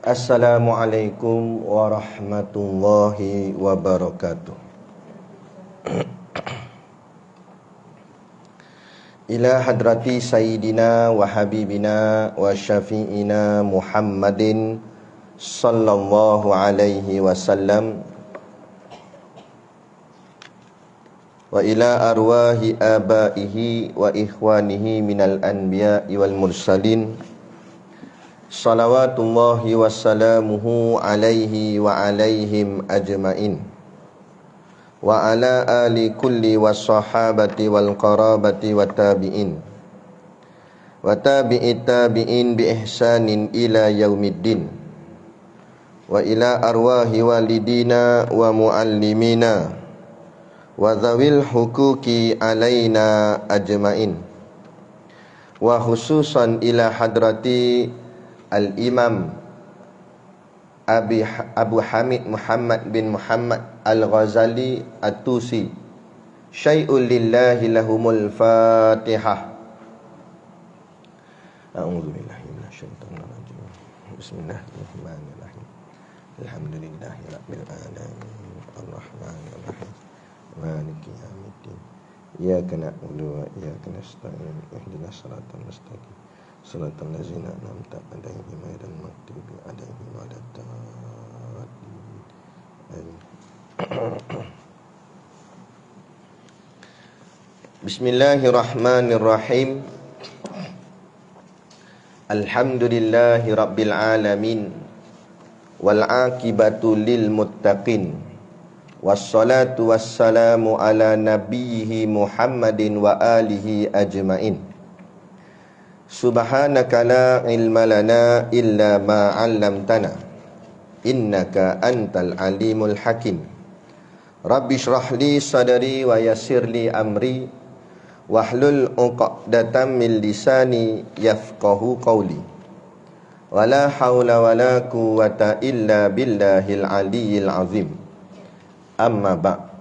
Assalamualaikum warahmatullahi wabarakatuh. Ila hadrati sayyidina wa habibina wa syafi'ina Muhammadin sallallahu alaihi wasallam, wa ila arwahi abaihi wa ikhwanihi minal anbiya'i wal mursalin, salawatullahi wassalamuhu alaihi wa alaihim ajma'in, wa ala ali kulli wassahabati wal qarabati wa tabi'in wa tabi'it tabi'in bi ihsanin ila yaumiddin, wa ila arwahi walidina wa muallimina wa dhawil hukuki alaina ajma'in, wa khususan ila hadrati Al-Imam Abu Hamid Muhammad bin Muhammad Al-Ghazali At-Tusi. Syai'ul lillahi lahumul Fatihah. A'udzubillahi minasyaitonir rajim. Bismillahirrahmanirrahim. Alhamdulillahi rabbil alamin. Arrahmanir rahim. Maliki yaumiddin. Iyyaka na'budu wa iyyaka nasta'in. Ihdinas siratal mustaqim. Shiratal ladzina an'amta 'alaihim ghairil maghdubi 'alaihim waladdallin. Amin. Bismillahirrahmanirrahim. Alhamdulillahi rabbil alamin, wal 'aqibatu lil muttaqin, wassalatu wassalamu ala nabiyhi Muhammadin wa alihi ajmain. Subhanaka la ilma lana illa ma 'allamtana, innaka antal alimul hakim. Rabbi shrah li sadri wa yassir li amri, wahlul 'uqdatam min lisani yafqahu qawli. Wala haula wala quwwata illa billahil aliyyil azim. Amma ba'.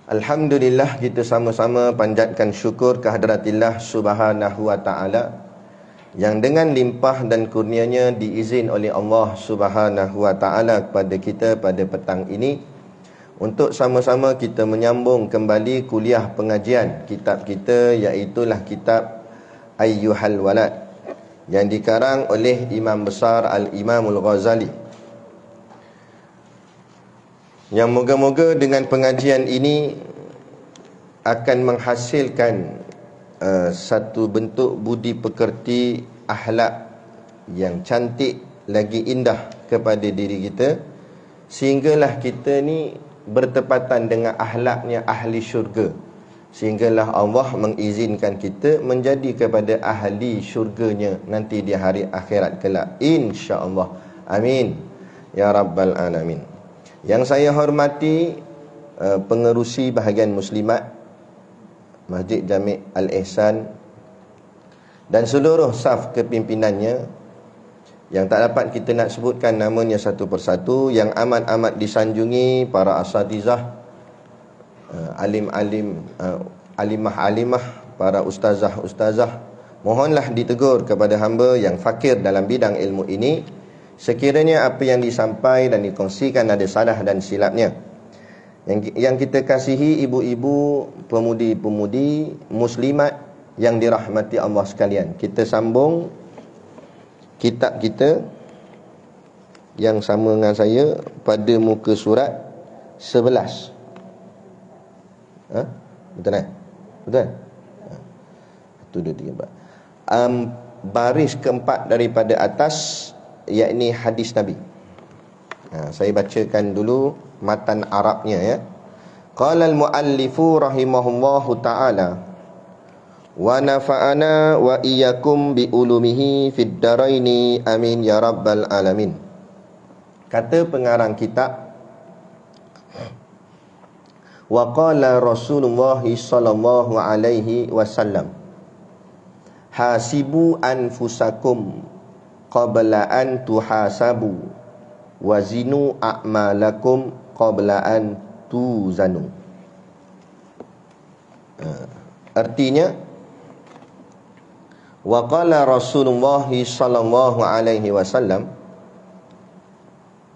Alhamdulillah, kita sama-sama panjatkan syukur kehadраtillah subhanahu wa ta'ala, yang dengan limpah dan kurnianya diizin oleh Allah subhanahu wa ta'ala kepada kita pada petang ini untuk sama-sama kita menyambung kembali kuliah pengajian kitab kita, iaitulah kitab Ayyuhal Walad, yang dikarang oleh Imam Besar Al-Imamul Ghazali, yang moga-moga dengan pengajian ini akan menghasilkan satu bentuk budi pekerti, akhlak yang cantik lagi indah kepada diri kita, sehinggalah kita ni bertepatan dengan akhlaknya ahli syurga, sehinggalah Allah mengizinkan kita menjadi kepada ahli syurganya nanti di hari akhirat kelak, insya-Allah. Amin ya rabbal alamin. Yang saya hormati pengerusi bahagian muslimat Masjid Jami' Al-Ihsan dan seluruh saf kepimpinannya, yang tak dapat kita nak sebutkan namanya satu persatu, yang amat-amat disanjungi para asatizah, alim-alim, alimah-alimah, para ustazah-ustazah. Mohonlah ditegur kepada hamba yang fakir dalam bidang ilmu ini, sekiranya apa yang disampaikan dan dikongsikan ada salah dan silapnya. Yang kita kasihi ibu-ibu, pemudi-pemudi muslimat yang dirahmati Allah sekalian, kita sambung kitab kita yang sama dengan saya pada muka surat 11. Betul kan? Betul? 1, 2, 3, 4. Baris keempat daripada atas, yakni hadis Nabi. Saya bacakan dulu matan Arabnya ya. Qala al-muallifu rahimahullahu ta'ala, wa nafa'ana wa iyyakum bi ulumihi fid daraini amin ya rabbal alamin. Kata pengarang kitab, wa qala Rasulullah sallallahu alaihi wasallam, hasibu anfusakum qabla an tuhasabu, wazinu a'malakum qabla an tuzanu. Artinya, wa qala Rasulullah sallallahu alaihi wasallam,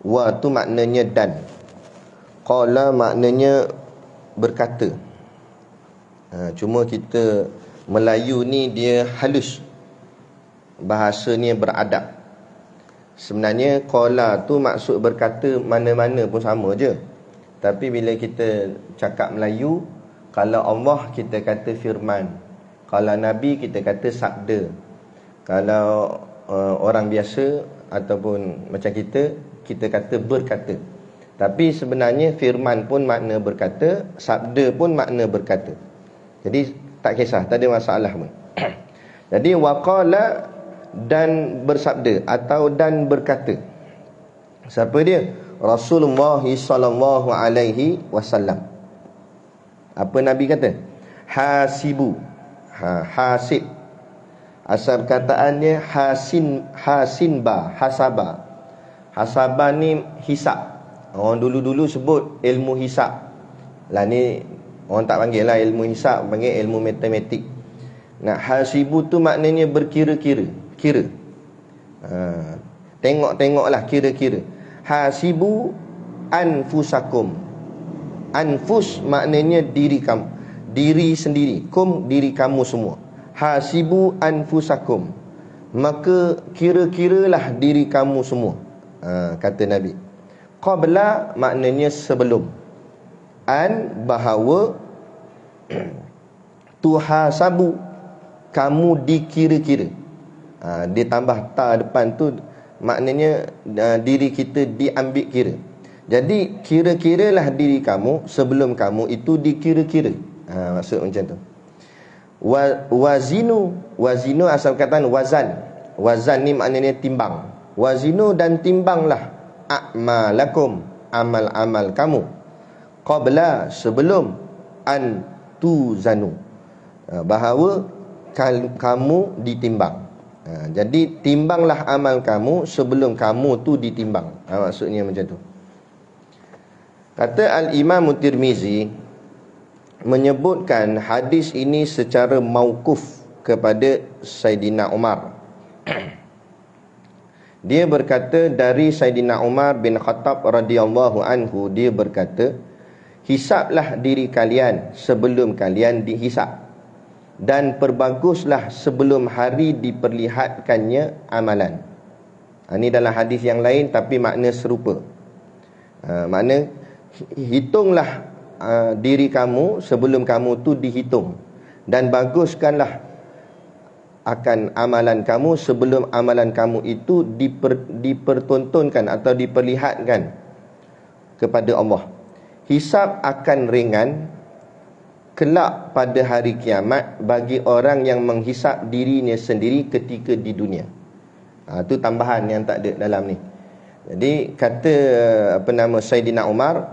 wa tu maknanya dan, qala maknanya berkata. Cuma kita Melayu ni dia halus, bahasanya beradab. Sebenarnya qala tu maksud berkata mana-mana pun sama je. Tapi bila kita cakap Melayu, kalau Allah kita kata firman, kalau Nabi kita kata sabda. Kalau orang biasa ataupun macam kita kata berkata. Tapi sebenarnya firman pun makna berkata, sabda pun makna berkata. Jadi tak kisah, tak ada masalah pun. Jadi waqala, dan bersabda atau dan berkata. Siapa dia? Rasulullah sallallahu alaihi wasallam. Apa Nabi kata? Hasibu. Hasib. Asal perkataannya hasinba, hasaba. Hasaba ni hisab. Orang dulu-dulu sebut ilmu hisab. Lah ni orang tak panggil lah ilmu hisab, panggil ilmu matematik. Nah, hasibu tu maknanya berkira-kira, kira. Tengok-tengoklah, kira-kira. Hasibu anfusakum. Anfus maknanya diri kamu, diri sendiri. Kum, diri kamu semua. Hasibu anfusakum, maka kira-kiralah diri kamu semua. Kata Nabi. Qabla maknanya sebelum. An, bahawa. Tuhasabu, kamu dikira-kira. Dia tambah ta depan tu, maknanya diri kita diambil kira. Jadi kira-kiralah diri kamu sebelum kamu itu dikira-kira. Maksud macam tu. Wazinu asal perkataan wazan. Wazan ni maknanya timbang. Wazinu, dan timbanglah a'malakum, amal-amal kamu, qabla, sebelum, an tuzanu, bahawa kamu ditimbang. Jadi timbanglah amal kamu sebelum kamu tu ditimbang. Maksudnya macam tu. Kata Al-Imam Tirmizi menyebutkan hadis ini secara mauquf kepada Saidina Umar. Dia berkata dari Saidina Umar bin Khattab radhiyallahu anhu, dia berkata, hisablah diri kalian sebelum kalian dihisab, dan perbaguslah sebelum hari diperlihatkannya amalan. Ini dalam hadis yang lain tapi makna serupa. Makna hitunglah diri kamu sebelum kamu tu dihitung, dan baguskanlah akan amalan kamu sebelum amalan kamu itu dipertontonkan atau diperlihatkan kepada Allah. Hisab akan ringan kelak pada hari kiamat bagi orang yang menghisap dirinya sendiri ketika di dunia. Itu tambahan yang tak ada dalam ni. Jadi kata Saidina Umar,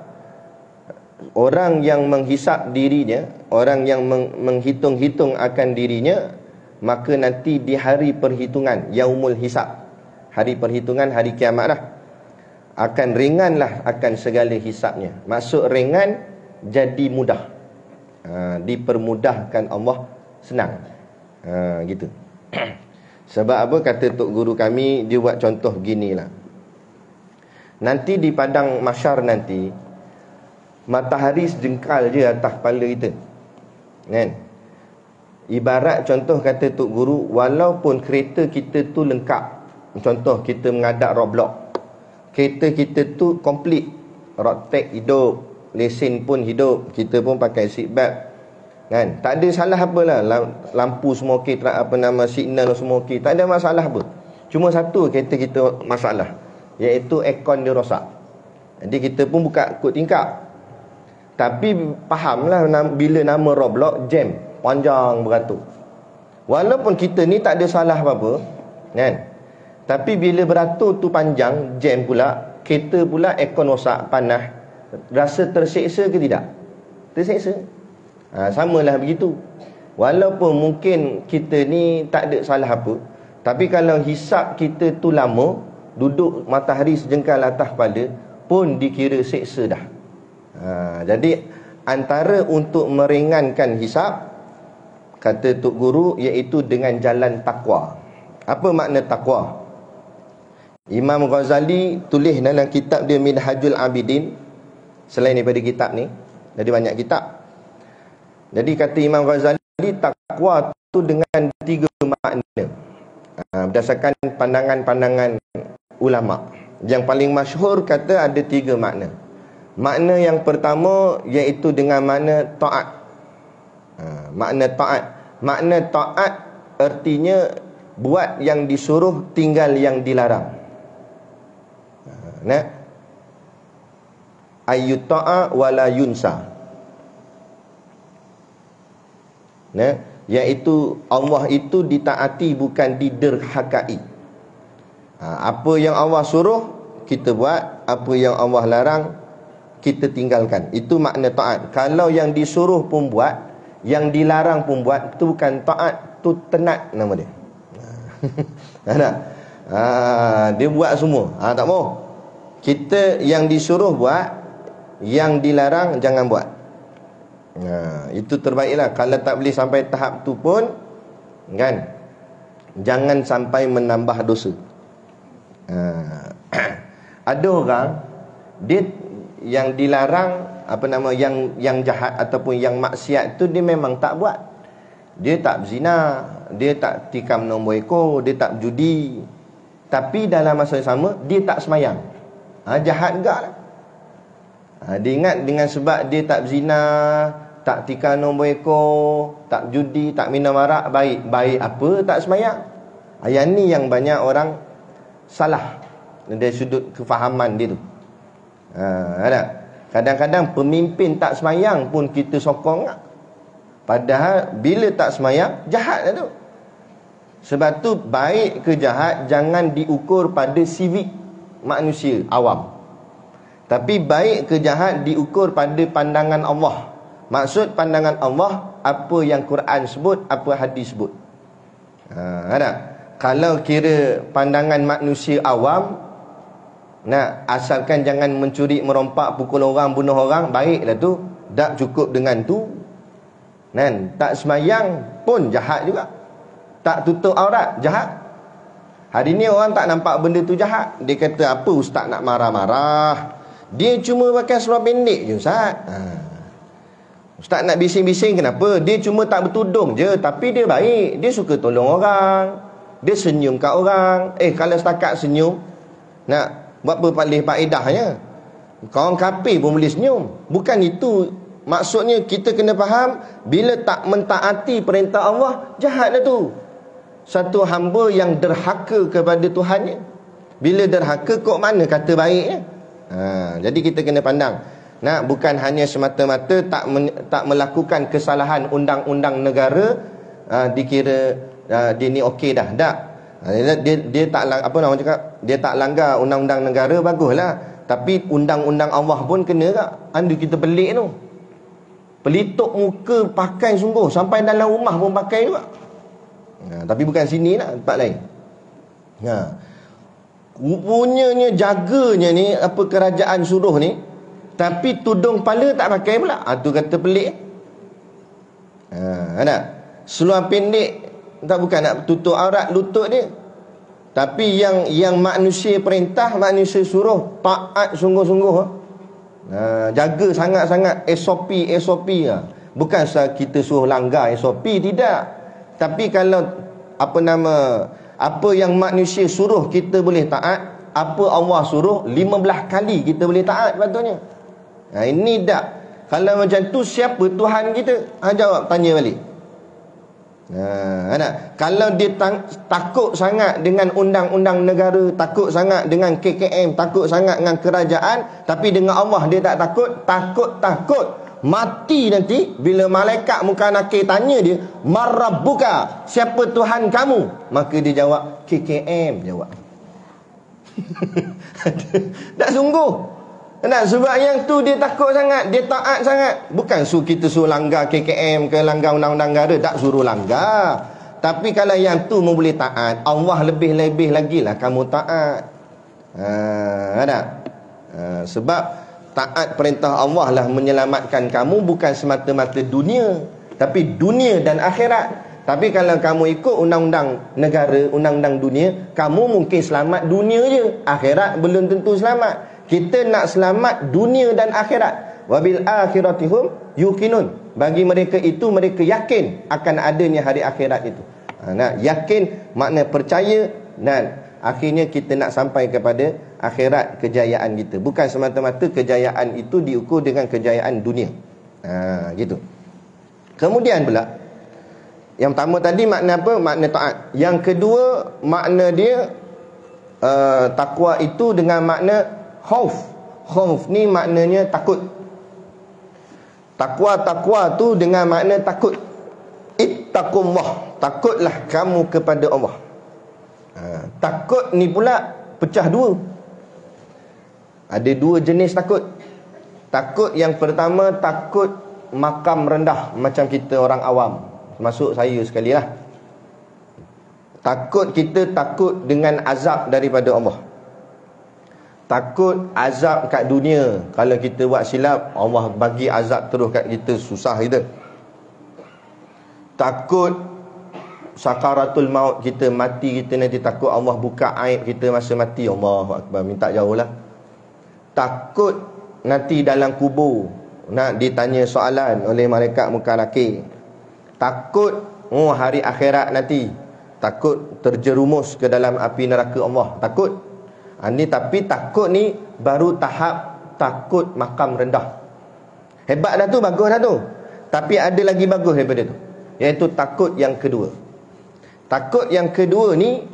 orang yang menghisap dirinya, orang yang menghitung-hitung akan dirinya, maka nanti di hari perhitungan, yaumul hisab, hari perhitungan, hari kiamat lah, akan ringanlah akan segala hisapnya. Maksud ringan, jadi mudah. Dipermudahkan Allah, senang. Gitu. Sebab apa? Kata Tok Guru kami, dia buat contoh beginilah. Nanti di padang mahsyar nanti, matahari sejengkal je atas kepala kita, kan? Ibarat contoh kata Tok Guru, walaupun kereta kita tu lengkap, contoh kita mengadap Roblox, kereta kita tu komplit, road tax hidup, lesen pun hidup, kita pun pakai seat belt, kan? Tak ada salah apalah, lampu semua okey, signal semua okey, tak ada masalah apa. Cuma satu kereta kita masalah, iaitu aircon dia rosak. Jadi kita pun buka kod tingkap. Tapi fahamlah bila nama Roblox jam panjang beratur. Walaupun kita ni tak ada salah apa-apa, kan? Tapi bila beratur tu panjang, jam pula, kereta pula aircon rosak, panas, rasa terseksa ke tidak? Terseksa. Samalah begitu. Walaupun mungkin kita ni tak ada salah apa, tapi kalau hisap kita tu lama, duduk matahari sejengkal atas kepala pun dikira seksa dah. Jadi antara untuk meringankan hisab, kata Tok Guru, iaitu dengan jalan takwa. Apa makna takwa? Imam Ghazali tulis dalam kitab dia Minhajul Abidin. Selain daripada kitab ni, ada banyak kitab. Jadi kata Imam Ghazali, takwa tu dengan 3 makna, berdasarkan pandangan-pandangan ulama. Yang paling masyhur kata ada 3 makna. Makna yang pertama iaitu dengan makna taat. Makna taat. Makna taat artinya buat yang disuruh, tinggal yang dilarang. Ayyuta'a wala yunsa. Iaitu Allah itu ditaati, bukan diderhakai. Apa yang Allah suruh kita buat, apa yang Allah larang kita tinggalkan. Itu makna taat. Kalau yang disuruh pun buat, yang dilarang pun buat, itu bukan taat, tu tenat nama dia. Ada. Dia buat semua. Tak mau. Kita yang disuruh buat, yang dilarang jangan buat. Itu terbaiklah. Kalau tak boleh sampai tahap tu pun, kan, jangan sampai menambah dosa. Ada orang dia yang dilarang, yang jahat ataupun yang maksiat tu dia memang tak buat. Dia tak berzina, dia tak tikam nombor ekor, dia tak judi, tapi dalam masa yang sama dia tak semayang. Jahat juga lah. Dia ingat dengan sebab dia tak berzina, tak tikam nombor ekor, tak judi, tak minum arak, baik apa tak semayang. Yang ni yang banyak orang salah dari sudut kefahaman dia tu. Ada. Kadang-kadang pemimpin tak semayang pun kita sokong tak? Padahal bila tak semayang, jahat lah tu. Sebab tu baik ke jahat jangan diukur pada sivik manusia awam. Tapi baik ke jahat diukur pada pandangan Allah. Maksud pandangan Allah, apa yang Quran sebut, apa hadis sebut. Ada. Kalau kira pandangan manusia awam, asalkan jangan mencuri, merompak, pukul orang, bunuh orang, baiklah tu. Tak cukup dengan tu. Tak semayang pun jahat juga. Tak tutup aurat, jahat. Hari ni orang tak nampak benda tu jahat. Dia kata, apa ustaz nak marah-marah? Dia cuma pakai seluar pendek je ustaz. Ustaz nak bising-bising kenapa? Dia cuma tak bertudung je, tapi dia baik. Dia suka tolong orang, dia senyum kat orang. Kalau setakat senyum, nak buat apa paling faedahnya? Kawan kafir pun boleh senyum. Bukan itu maksudnya. Kita kena faham, bila tak mentaati perintah Allah, jahatlah tu. Satu hamba yang derhaka kepada Tuhannya. Bila derhaka, kok mana kata baiknya? Jadi kita kena pandang. Bukan hanya semata-mata tak melakukan kesalahan undang-undang negara, dikira dia ni okey dah. Tak. Dia tak dia tak langgar undang-undang negara, baguslah. Tapi undang-undang Allah pun kena tak? Anda kita pelik tu. Pelitup muka pakai sungguh, sampai dalam rumah pun pakai juga. Tapi bukan sini lah, tempat lain. Punyanya, jaganya ni, apa kerajaan suruh ni, tapi tudung kepala tak pakai pula. Tu kata pelik. Ada. Seluar pendek, tak, bukan nak tutup aurat lutut dia. Tapi yang manusia perintah, manusia suruh, taat sungguh-sungguh. Jaga sangat-sangat SOP lah. Bukan kita suruh langgar SOP, tidak. Tapi kalau apa yang manusia suruh kita boleh taat, apa Allah suruh 15 kali kita boleh taat patutnya. Ini tak. Kalau macam tu, siapa Tuhan kita? Jawab, tanya balik. Kalau dia takut sangat dengan undang-undang negara, takut sangat dengan KKM, takut sangat dengan kerajaan, tapi dengan Allah dia tak takut. Mati nanti bila malaikat muka nakir tanya dia, marabbuka, siapa Tuhan kamu? Maka dia jawab, KKM jawab. Tak sungguh. Sebab yang tu dia takut sangat, dia taat sangat. Bukan kita suruh langgar KKM ke langgar undang-undang negara, tak suruh langgar. Tapi kalau yang tu boleh taat, Allah lebih-lebih lagi lah kamu taat. Ada. Sebab taat perintah Allah lah menyelamatkan kamu, bukan semata-mata dunia, tapi dunia dan akhirat. Tapi kalau kamu ikut undang-undang negara, undang-undang dunia, kamu mungkin selamat dunia je, akhirat belum tentu selamat. Kita nak selamat dunia dan akhirat. Wabil akhiratihum yuqinun. Bagi mereka itu, mereka yakin akan adanya hari akhirat itu. Nak yakin makna percaya, dan akhirnya kita nak sampai kepada akhirat, kejayaan kita. Bukan semata-mata kejayaan itu diukur dengan kejayaan dunia. Gitu. Kemudian pula, yang pertama tadi makna apa? Makna taat. Yang kedua, makna dia takwa itu dengan makna khauf. Khauf ni maknanya takut. Takwa tu dengan makna takut. Ittaqullah, takutlah kamu kepada Allah. Takut ni pula pecah dua. Ada dua jenis takut. Takut yang pertama, takut makam rendah, macam kita orang awam, termasuk saya sekali lah. Takut, kita takut dengan azab daripada Allah. Takut azab kat dunia. Kalau kita buat silap, Allah bagi azab terus kat kita, susah kita. Takut sakaratul maut, kita mati, kita nanti takut Allah buka aib kita masa mati. Allahu Akbar, minta jauh lah. Takut nanti dalam kubur nak ditanya soalan oleh malaikat munkar nakir. Takut hari akhirat nanti, takut terjerumus ke dalam api neraka Allah, takut. Ni tapi takut ni baru tahap takut makam rendah. Hebat dah tu, bagus dah tu. Tapi ada lagi bagus daripada tu, iaitu takut yang kedua. Takut yang kedua ni,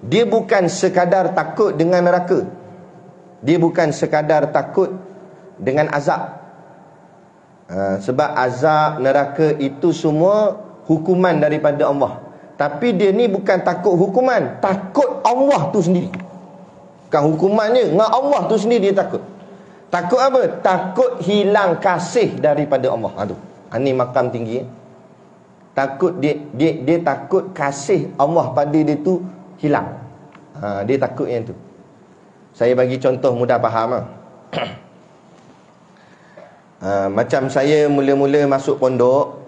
dia bukan sekadar takut dengan neraka, dia bukan sekadar takut dengan azab. Sebab azab neraka itu semua hukuman daripada Allah. Tapi dia ni bukan takut hukuman, takut Allah tu sendiri. Bukan hukumannya, dengan Allah tu sendiri dia takut. Takut apa? Takut hilang kasih daripada Allah. Ini makam tinggi. Takut dia takut kasih Allah pada dia tu hilang. Dia takut yang tu. Saya bagi contoh mudah faham. Macam saya mula-mula masuk pondok,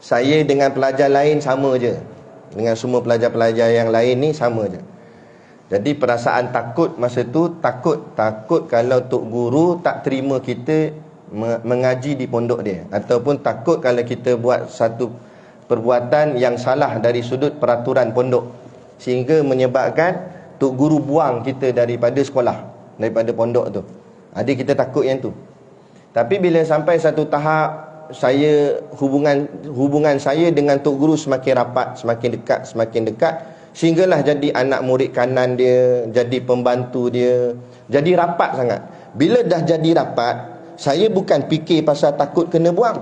saya dengan pelajar lain sama je. Dengan semua pelajar-pelajar yang lain ni sama je. Jadi perasaan takut masa tu, takut kalau tok guru tak terima kita mengaji di pondok dia, ataupun takut kalau kita buat satu perbuatan yang salah dari sudut peraturan pondok, sehingga menyebabkan tok guru buang kita daripada sekolah, daripada pondok tu. Jadi kita takut yang tu. Tapi bila sampai satu tahap, saya hubungan saya dengan tok guru semakin rapat, semakin dekat, sehinggalah jadi anak murid kanan dia, jadi pembantu dia, jadi rapat sangat. Bila dah jadi rapat, saya bukan fikir pasal takut kena buang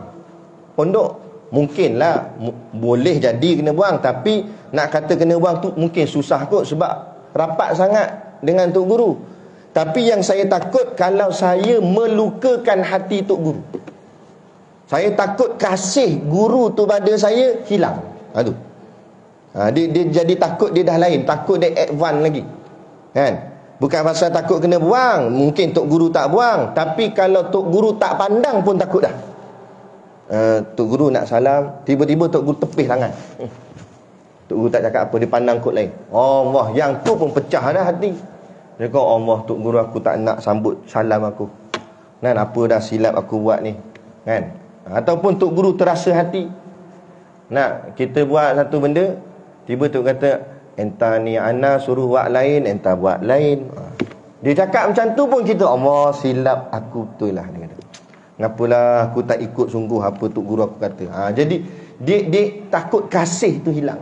pondok. Mungkinlah boleh jadi kena buang, tapi nak kata kena buang tu mungkin susah kot, sebab rapat sangat dengan tok guru. Tapi yang saya takut kalau saya melukakan hati tok guru. Saya takut kasih guru tu pada saya hilang. Dia jadi takut, dia dah lain, takut dia advance lagi, kan? Bukan pasal takut kena buang, mungkin tok guru tak buang, tapi kalau tok guru tak pandang pun takut dah. Tok guru nak salam, tiba-tiba tok guru tepih tangan. Tok guru tak cakap apa, dia pandang kot lain. Allah, yang tu pun pecah dah hati. Dia kata, Allah, tok guru aku tak nak sambut salam aku, kan? Apa dah silap aku buat ni, kan? Ataupun tok guru terasa hati nak kita buat satu benda, tiba tok kata, entah ni ana suruh buat lain, entah buat lain. Dia cakap macam tu pun kita, Allah, silap aku betul lah. Dia kata, ngapalah aku tak ikut sungguh apa tok guru aku kata. Jadi dia takut kasih tu hilang.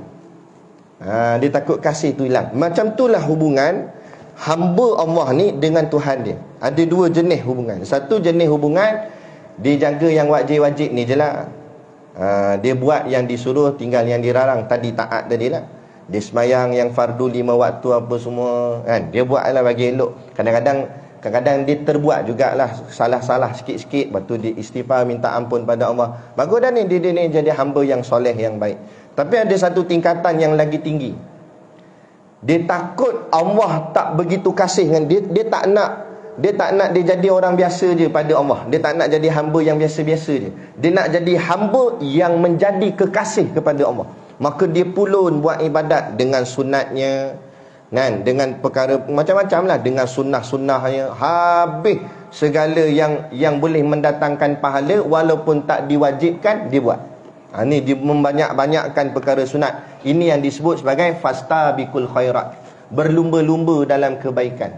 Dia takut kasih tu hilang. Macam itulah hubungan hamba Allah ni dengan Tuhan dia. Ada dua jenis hubungan. Satu jenis hubungan, dia jaga yang wajib-wajib ni je lah. Dia buat yang disuruh, tinggal yang dilarang. Tadi taat tadi lah. Dia semayang yang fardu 5 waktu apa semua, kan? Dia buat lah bagi elok. Kadang-kadang dia terbuat jugalah salah-salah sikit-sikit, lepas tu dia istighfar, minta ampun pada Allah. Bagus dah ni, dia ni jadi hamba yang soleh, yang baik. Tapi ada satu tingkatan yang lagi tinggi. Dia takut Allah tak begitu kasih dengan dia. Dia tak nak dia jadi orang biasa je pada Allah. Dia tak nak jadi hamba yang biasa-biasa je. Dia nak jadi hamba yang menjadi kekasih kepada Allah. Maka dia pulun buat ibadat dengan sunatnya, kan, dengan perkara macam-macam lah, dengan sunnah-sunnahnya, habis segala yang boleh mendatangkan pahala walaupun tak diwajibkan dia buat. Ni dia membanyak-banyakkan perkara sunat. Ini yang disebut sebagai fastabiqul khairat, berlumba-lumba dalam kebaikan.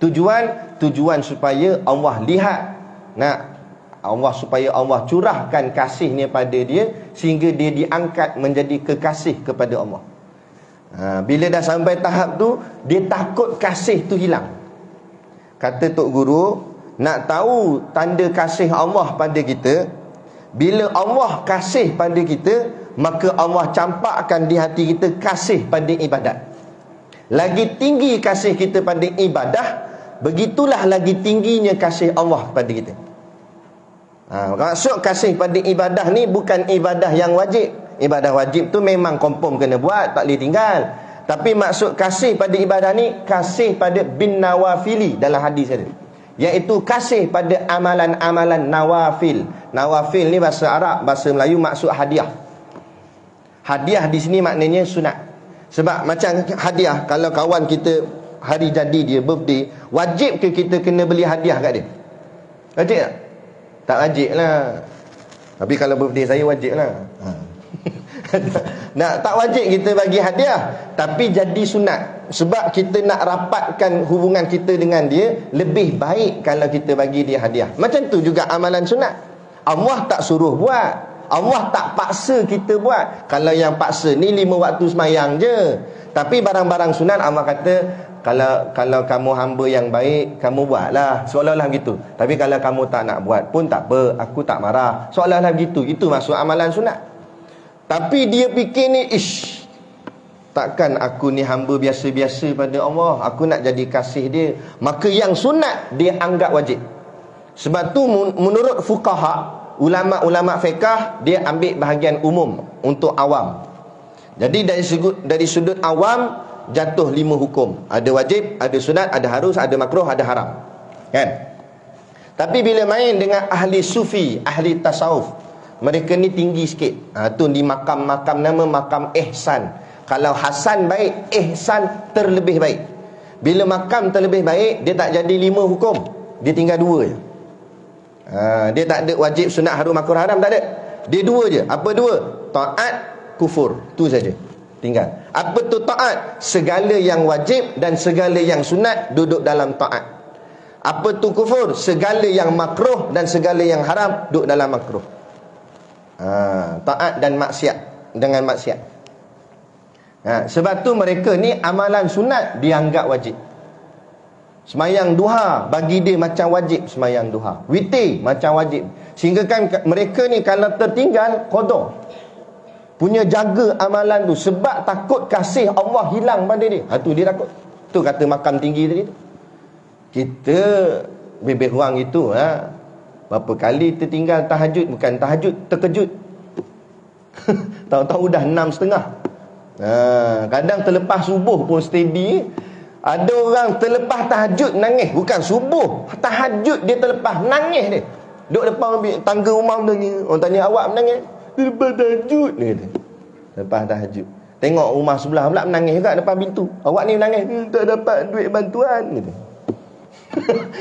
Tujuan supaya Allah lihat, supaya Allah curahkan kasihnya pada dia, sehingga dia diangkat menjadi kekasih kepada Allah. Bila dah sampai tahap tu, dia takut kasih tu hilang. Kata Tok Guru, nak tahu tanda kasih Allah pada kita, bila Allah kasih pada kita, maka Allah campakkan di hati kita kasih pada ibadat. Lagi tinggi kasih kita pada ibadah, begitulah lagi tingginya kasih Allah pada kita. Maksud kasih pada ibadah ni bukan ibadah yang wajib. Ibadah wajib tu memang confirm kena buat, tak boleh tinggal. Tapi maksud kasih pada ibadah ni, kasih pada bin nawafili dalam hadis ada, iaitu kasih pada amalan-amalan nawafil. Nawafil ni bahasa Arab, bahasa Melayu maksud hadiah. Hadiah di sini maknanya sunat. Sebab macam hadiah, kalau kawan kita hari jadi dia, birthday, wajib ke kita kena beli hadiah kat dia? Wajib tak? Tak wajib lah. Tapi kalau birthday saya wajib lah. Tak wajib kita bagi hadiah, tapi jadi sunat. Sebab kita nak rapatkan hubungan kita dengan dia, lebih baik kalau kita bagi dia hadiah. Macam tu juga amalan sunat. Allah tak suruh buat, Allah tak paksa kita buat. Kalau yang paksa ni 5 waktu semayang je. Tapi barang-barang sunat Allah kata, Kalau kamu hamba yang baik, kamu buatlah, seolah-olah begitu. Tapi kalau kamu tak nak buat pun tak apa, aku tak marah, seolah-olah begitu. Itu maksud amalan sunat. Tapi dia fikir ni, takkan aku ni hamba biasa-biasa pada Allah, aku nak jadi kasih dia. Maka yang sunat dia anggap wajib. Sebab tu menurut fuqaha, ulama-ulama fiqh, dia ambil bahagian umum untuk awam. Jadi dari sudut awam, jatuh 5 hukum. Ada wajib, ada sunat, ada harus, ada makruh, ada haram, kan? Tapi bila main dengan ahli sufi, ahli tasawuf, mereka ni tinggi sikit. Tu di makam-makam nama makam ihsan. Kalau hasan baik, ihsan terlebih baik. Bila makam terlebih baik, dia tak jadi 5 hukum, dia tinggal 2 je. Dia tak ada wajib, sunat, harus, makruh, haram, tak ada. Dia 2 je. Apa 2? Taat, kufur. Tu saja tinggal. Apa tu taat? Segala yang wajib dan segala yang sunat duduk dalam taat. Apa tu kufur? Segala yang makruh dan segala yang haram duduk dalam makruh. Taat dan maksiat, dengan maksiat. Sebab tu mereka ni amalan sunat dianggap wajib. Semayang duha bagi dia macam wajib semayang duha. Witir macam wajib. Sehingga kan mereka ni kalau tertinggal, qada, punya jaga amalan tu, sebab takut kasih Allah hilang pada dia. Tu dia takut. Tu kata makam tinggi tadi tu. Kita lebih kurang itu, berapa kali tertinggal tahajud, bukan tahajud, terkejut. Tahu-tahu dah 6.30. Kadang terlepas subuh pun steady. Ada orang terlepas tahajud nangis, bukan subuh, tahajud dia terlepas, nangis dia. Duduk depan tangga rumah menangis. Orang tanya, awak menangis? Lepas tahajud, dia kata. Lepas tahajud. Tengok rumah sebelah pula menangis juga depan pintu. Awak ni menangis, tak dapat duit bantuan, gitu.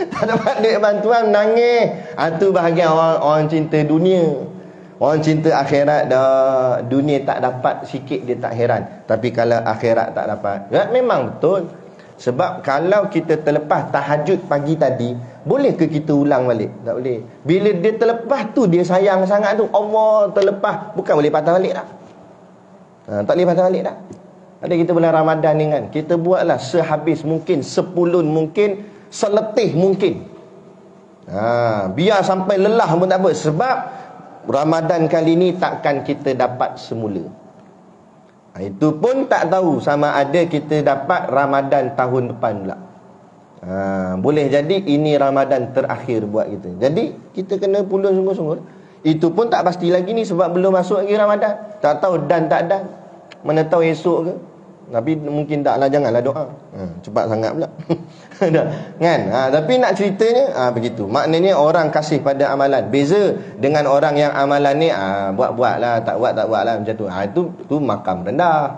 Tak dapat duit bantuan, menangis. Tu bahagian orang cinta dunia. Orang cinta akhirat dah. Dunia tak dapat sikit dia tak heran. Tapi kalau akhirat tak dapat, memang betul. Sebab kalau kita terlepas tahajud pagi tadi, boleh ke kita ulang balik? Tak boleh. Bila dia terlepas tu, dia sayang sangat tu, Allah terlepas, bukan boleh patah balik tak? Tak boleh patah balik tak? Ada kita bulan Ramadan ni kan, kita buatlah sehabis mungkin, sepulun mungkin, seletih mungkin. Biar sampai lelah pun tak apa. Sebab Ramadan kali ni takkan kita dapat semula. Itu pun tak tahu sama ada kita dapat Ramadan tahun depan pula. Boleh jadi ini Ramadan terakhir buat kita. Jadi kita kena pulun sungguh-sungguh. Itu pun tak pasti lagi ni, sebab belum masuk lagi Ramadan. Tak tahu dan tak dan. Mana tahu esok ke. Tapi mungkin taklah, janganlah doa. Cepat sangat pula. Kan? Tapi nak ceritanya begitu. Maknanya orang kasih pada amalan. Beza dengan orang yang amalan ni buat-buatlah, tak buatlah macam tu. Itu makam rendah.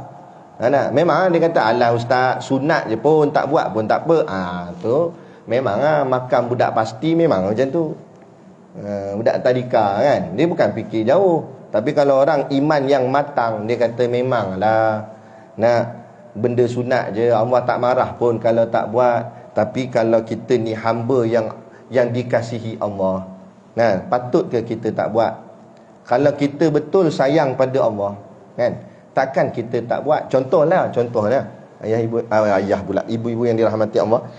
Memang dia kata, alah ustaz, sunat je pun tak buat pun tak apa. Tu memang makam budak pasti memang macam tu. Budak tadika kan, dia bukan fikir jauh. Tapi kalau orang iman yang matang, dia kata memanglah nak benda sunat je, Allah tak marah pun kalau tak buat. Tapi kalau kita ni hamba yang dikasihi Allah, patut ke kita tak buat? Kalau kita betul sayang pada Allah, kan, takkan kita tak buat. Contohlah ibu-ibu yang dirahmati Allah.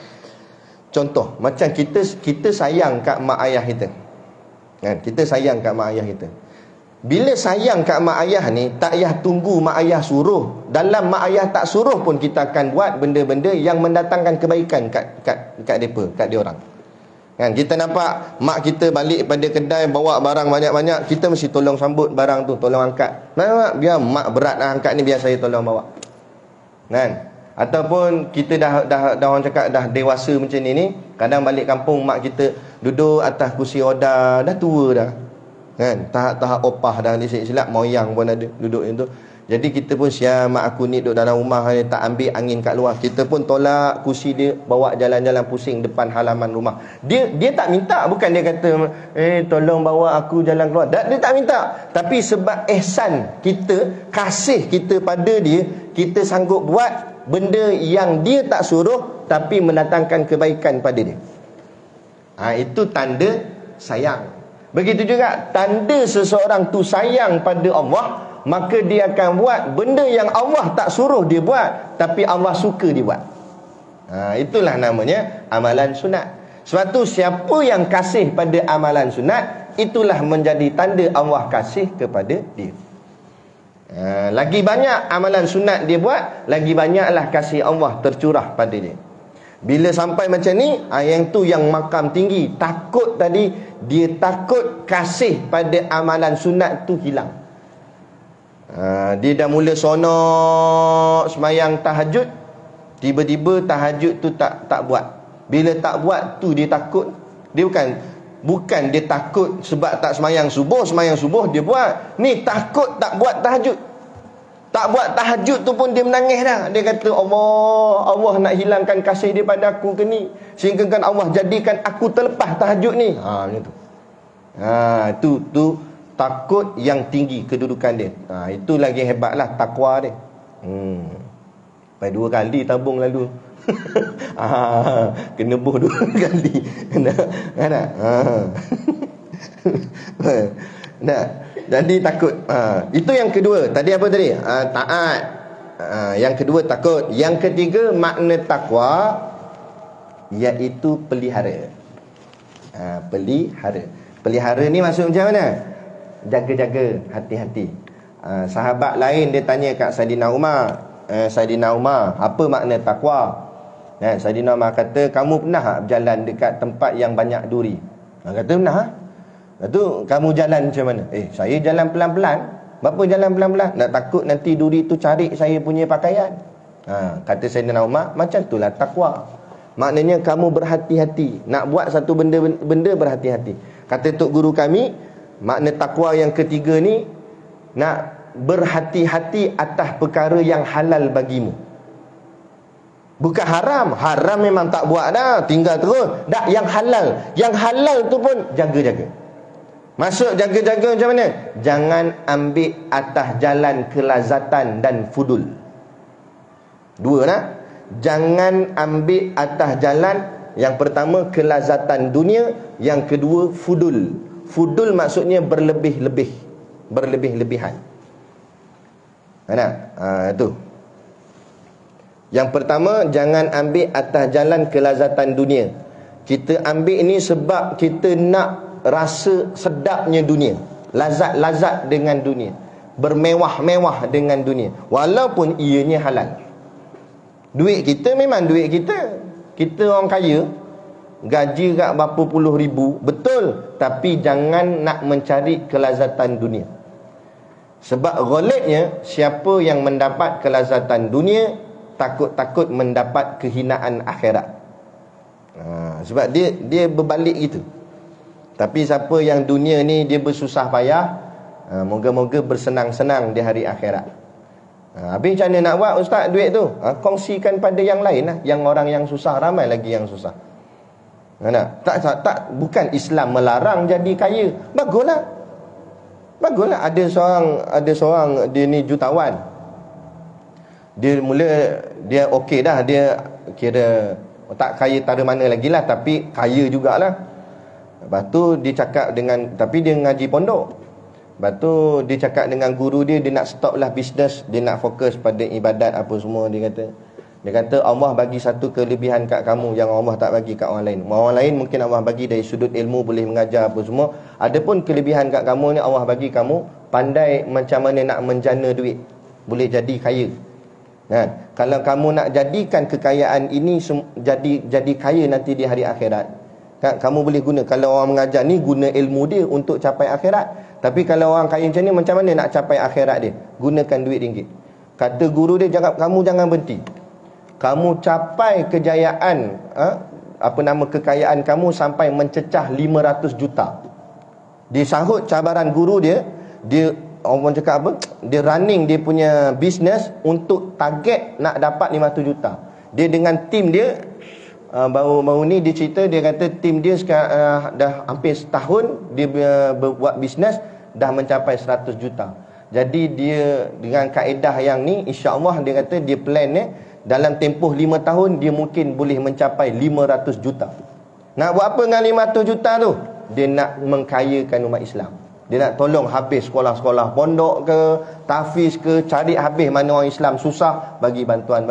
Contoh macam kita sayang kat mak ayah kita, kan? Kita sayang kat mak ayah kita. Bila sayang kat mak ayah ni, tak payah tunggu mak ayah suruh. Dalam mak ayah tak suruh pun kita akan buat benda-benda yang mendatangkan kebaikan kat depa, kat dia orang. Kan, kita nampak mak kita balik pada kedai bawa barang banyak-banyak, kita mesti tolong sambut barang tu, tolong angkat. Biar mak berat nak angkat ni, biar saya tolong bawa. Kan? Ataupun kita dah orang cakap dah dewasa macam ni, kadang balik kampung mak kita duduk atas kursi roda, dah tua dah. Kan, tahap opah dah, silap moyang pun ada duduk yang tu. Jadi kita pun siap, mak aku ni duduk dalam rumah ni, tak ambil angin kat luar. Kita pun tolak kursi dia, bawa jalan-jalan pusing depan halaman rumah. Dia tak minta, bukan dia kata tolong bawa aku jalan keluar. Dia tak minta. Tapi sebab ihsan kita, kasih kita pada dia, kita sanggup buat benda yang dia tak suruh tapi mendatangkan kebaikan pada dia. Itu tanda sayang. Begitu juga tanda seseorang tu sayang pada Allah, maka dia akan buat benda yang Allah tak suruh dia buat tapi Allah suka dia buat. Itulah namanya amalan sunat. Sebab tu siapa yang kasih pada amalan sunat, itulah menjadi tanda Allah kasih kepada dia. Lagi banyak amalan sunat dia buat, lagi banyaklah kasih Allah tercurah pada dia. Bila sampai macam ni, yang tu yang makam tinggi. Takut tadi, dia takut kasih pada amalan sunat tu hilang. Dia dah mula sonok semayang tahajud, tiba-tiba tahajud tu tak buat. Bila tak buat tu dia takut. Dia bukan dia takut sebab tak semayang subuh dia buat. Ni takut tak buat tahajud. Tak buat tahajud tu pun dia menangis dah. Dia kata, Allah nak hilangkan kasih dia pada aku ke ni, sehingga kan Allah jadikan aku terlepas tahajud ni. Macam tu. Tu takut yang tinggi kedudukan dia. Itu lagi hebatlah takwa dia. Sampai 2 kali tabung lalu. Kena boh 2 kali. Jadi takut. Itu yang kedua. Tadi apa tadi? Taat. Yang kedua takut. Yang ketiga makna takwa, iaitu pelihara. Pelihara ni maksud macam mana? Jaga-jaga, hati-hati. Sahabat lain dia tanya kat Saidina Umar, Saidina Umar, apa makna takwa? Saidina Umar kata, kamu pernah tak berjalan dekat tempat yang banyak duri? Kata pernah. Lepas tu kamu jalan macam mana? Saya jalan pelan-pelan. Berapa jalan pelan-pelan? Nak takut nanti duri tu cari saya punya pakaian. Kata Saidina Umar, macam itulah takwa. Maknanya kamu berhati-hati. Nak buat satu benda berhati-hati. Kata tok guru kami, makna takwa yang ketiga ni, nak berhati-hati atas perkara yang halal bagimu. Bukan haram. Haram memang tak buat dah, tinggal terus. Dah yang halal. Yang halal tu pun jaga-jaga. Maksud jaga-jaga macam mana? Jangan ambil atas jalan kelazatan dan fudul. 2 nak. Jangan ambil atas jalan, yang pertama kelazatan dunia, yang kedua fudul. Fudul maksudnya berlebih-lebihan. Itu. Yang pertama, jangan ambil atas jalan kelazatan dunia. Kita ambil ini sebab kita nak rasa sedapnya dunia, lazat-lazat dengan dunia, bermewah-mewah dengan dunia, walaupun ianya halal. Duit kita memang duit kita. Kita orang kaya, gaji kat berapa puluh ribu, betul. Tapi jangan nak mencari kelazatan dunia. Sebab ghalibnya, siapa yang mendapat kelazatan dunia, takut-takut mendapat kehinaan akhirat. Sebab dia berbalik gitu. Tapi siapa yang dunia ni dia bersusah payah, moga-moga bersenang-senang di hari akhirat. Habis macam mana nak buat ustaz duit tu? Kongsikan pada yang lain lah. Yang orang yang susah, ramai lagi yang susah. Tak, bukan Islam melarang jadi kaya. Baguslah. Ada seorang dia ni jutawan. Dia dia okey dah, dia kira tak kaya tara mana lagi lah, tapi kaya jugalah. Lepas tu dia cakap tapi dia ngaji pondok. Lepas tu dia cakap dengan guru dia nak stop lah bisnes, dia nak fokus pada ibadat apa semua. Dia kata Allah bagi satu kelebihan kat kamu yang Allah tak bagi kat orang lain. Orang lain mungkin Allah bagi dari sudut ilmu, boleh mengajar apa semua. Adapun kelebihan kat kamu ni, Allah bagi kamu pandai macam mana nak menjana duit, boleh jadi kaya. Kalau kamu nak jadikan kekayaan ini jadi kaya nanti di hari akhirat, kamu boleh guna. Kalau orang mengajar ni, guna ilmu dia untuk capai akhirat. Tapi kalau orang kaya macam ni, macam mana nak capai akhirat dia? Gunakan duit ringgit. Kata guru dia, kamu jangan berhenti. Kamu capai kejayaan, kekayaan kamu sampai mencecah 500 juta. Dia sahut cabaran guru dia. Orang cakap apa? Dia running dia punya business untuk target nak dapat 500 juta. Dia dengan tim dia, baru ni dia cerita, dia kata tim dia sekarang dah hampir setahun dia buat bisnes, dah mencapai 100 juta. Jadi dia dengan kaedah yang ni, insya-Allah dia kata dia plan ni dalam tempoh 5 tahun dia mungkin boleh mencapai 500 juta. Nak buat apa dengan 500 juta tu? Dia nak mengkayakan umat Islam. Dia nak tolong habis sekolah-sekolah pondok ke, tahfiz ke, cari habis mana orang Islam susah, bagi bantuan.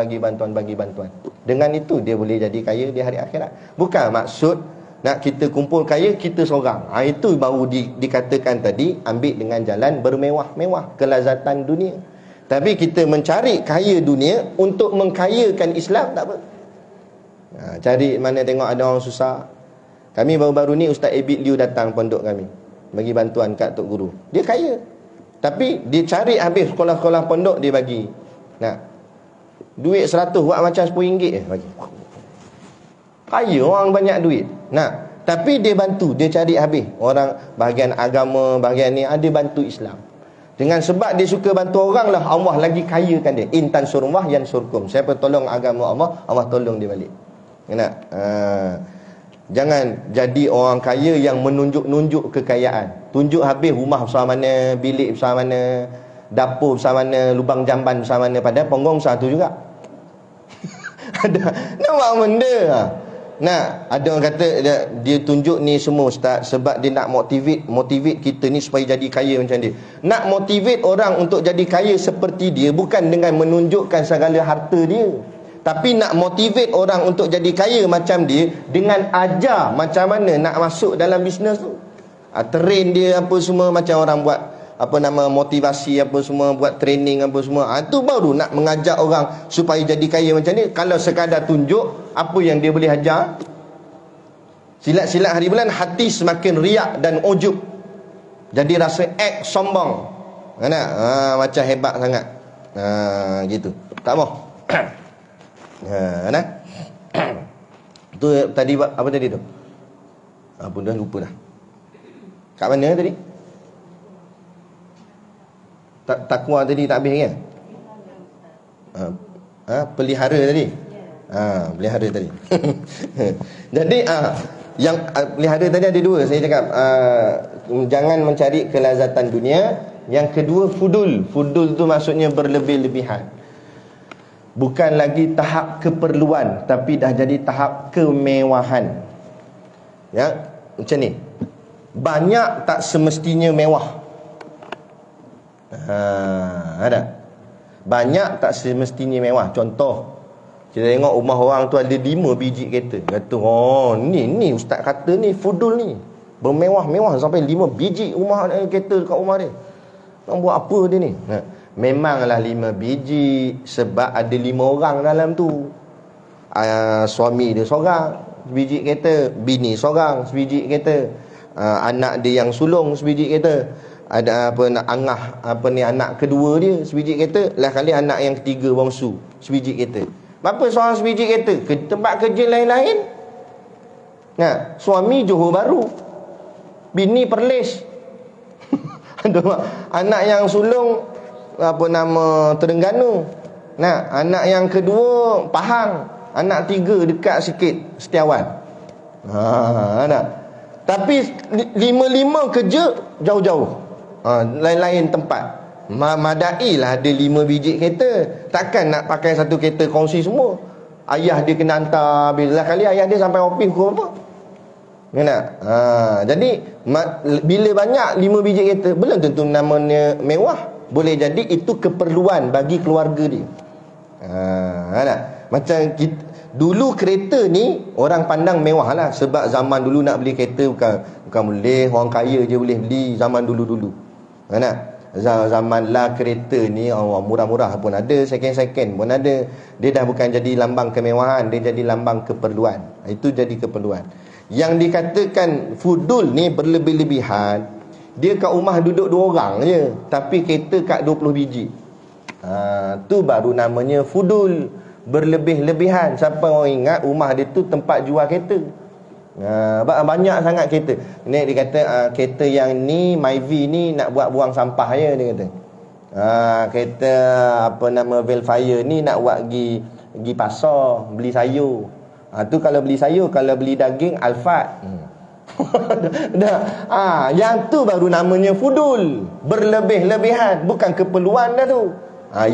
Dengan itu dia boleh jadi kaya di hari akhirat. Bukan maksud nak kita kumpul kaya kita seorang. Itu baru dikatakan tadi, ambil dengan jalan bermewah-mewah, kelazatan dunia. Tapi kita mencari kaya dunia untuk mengkayakan Islam, tak apa. Cari mana tengok ada orang susah. Kami baru-baru ni Ustaz Abid Liu datang pondok kami, bagi bantuan kat Tok Guru. Dia kaya, tapi dia cari habis sekolah-sekolah pondok, dia bagi. Duit 100 buat macam RM10 bagi. Kaya orang banyak duit. Tapi dia bantu, dia cari habis. Orang bahagian agama, bahagian ni, dia bantu Islam. Dengan sebab dia suka bantu orang lah, Allah lagi kayakan dia. In tansurullah yansurkum. Siapa tolong agama Allah, Allah tolong dia balik. Jangan jadi orang kaya yang menunjuk-nunjuk kekayaan. Tunjuk habis rumah besar mana, bilik besar mana, dapur besar mana, lubang jamban besar mana. Padahal ponggong besar tu juga. Ada nampak benda. Ada orang kata dia tunjuk ni semua ustaz sebab dia nak motivate kita ni supaya jadi kaya macam dia. Nak motivate orang untuk jadi kaya seperti dia bukan dengan menunjukkan segala harta dia, tapi nak motivate orang untuk jadi kaya macam dia dengan ajar macam mana nak masuk dalam bisnes tu. Train dia apa semua, macam orang buat motivasi apa semua, buat training apa semua. Tu baru nak mengajak orang supaya jadi kaya macam ni. Kalau sekadar tunjuk, apa yang dia boleh ajar? Silat-silat hari bulan, hati semakin riak dan ujub. Jadi rasa sombong. Macam hebat sangat. Gitu. Tak mau. Tu tadi apa tadi tu? Apa dah lupa dah. Kat mana tadi? Takwa tadi tak habis kan? Pelihara tadi. Pelihara tadi. Jadi yang pelihara tadi ada dua. Saya cakap jangan mencari kelazatan dunia. Yang kedua fudul. Fudul tu maksudnya berlebih-lebihan. Bukan lagi tahap keperluan, tapi dah jadi tahap kemewahan. Ya, macam ni. Banyak tak semestinya mewah. Ada banyak tak semestinya mewah. Contoh, kita tengok rumah orang tu ada 5 biji kereta. Kata, ni ustaz kata ni fudul ni, bermewah-mewah sampai 5 biji rumah kereta dekat rumah dia. Nak buat apa dia ni? Memanglah 5 biji sebab ada 5 orang dalam tu. Suami dia seorang sebiji kereta, bini seorang sebiji kereta, anak dia yang sulung sebiji kereta. ada apa nak angah apa ni anak kedua dia sebiji kereta, lah kali anak yang ketiga bongsu sebiji kereta. Berapa seorang sebiji kereta? Ke tempat kerja lain-lain. Nah, suami Johor Bahru, bini Perlis. Anak yang sulung apa nama Terengganu. Nah, anak yang kedua Pahang, anak tiga dekat sikit Setiawan. Nah. Tapi lima-lima kerja jauh-jauh. Lain-lain tempat. Madai lah ada 5 biji kereta. Takkan nak pakai satu kereta kongsi semua. Ayah dia kena hantar. Bila kali ayah dia sampai office pukul apa? Kena. Jadi bila banyak 5 biji kereta, belum tentu namanya mewah. Boleh jadi itu keperluan bagi keluarga dia. Macam kita, dulu kereta ni orang pandang mewah lah. Sebab zaman dulu nak beli kereta bukan boleh orang kaya je boleh beli. Zaman dulu-dulu zaman lah kereta ni murah-murah pun ada, second-second pun ada. Dia dah bukan jadi lambang kemewahan, dia jadi lambang keperluan. Itu jadi keperluan. Yang dikatakan fudul ni berlebih-lebihan, dia kat rumah duduk 2 orang je, tapi kereta kat 20 biji. Tu baru namanya fudul, berlebih-lebihan. Siapa orang ingat rumah dia tu tempat jual kereta. Banyak sangat kereta. Ni dia kata kereta yang ni Myvi ni nak buat buang sampah je, dia kata. Kereta apa nama Velfire ni nak buat pergi pasar beli sayur. Tu kalau beli sayur, kalau beli daging Alphard. Yang tu baru namanya fudul, berlebih-lebihan, bukan keperluan dah tu.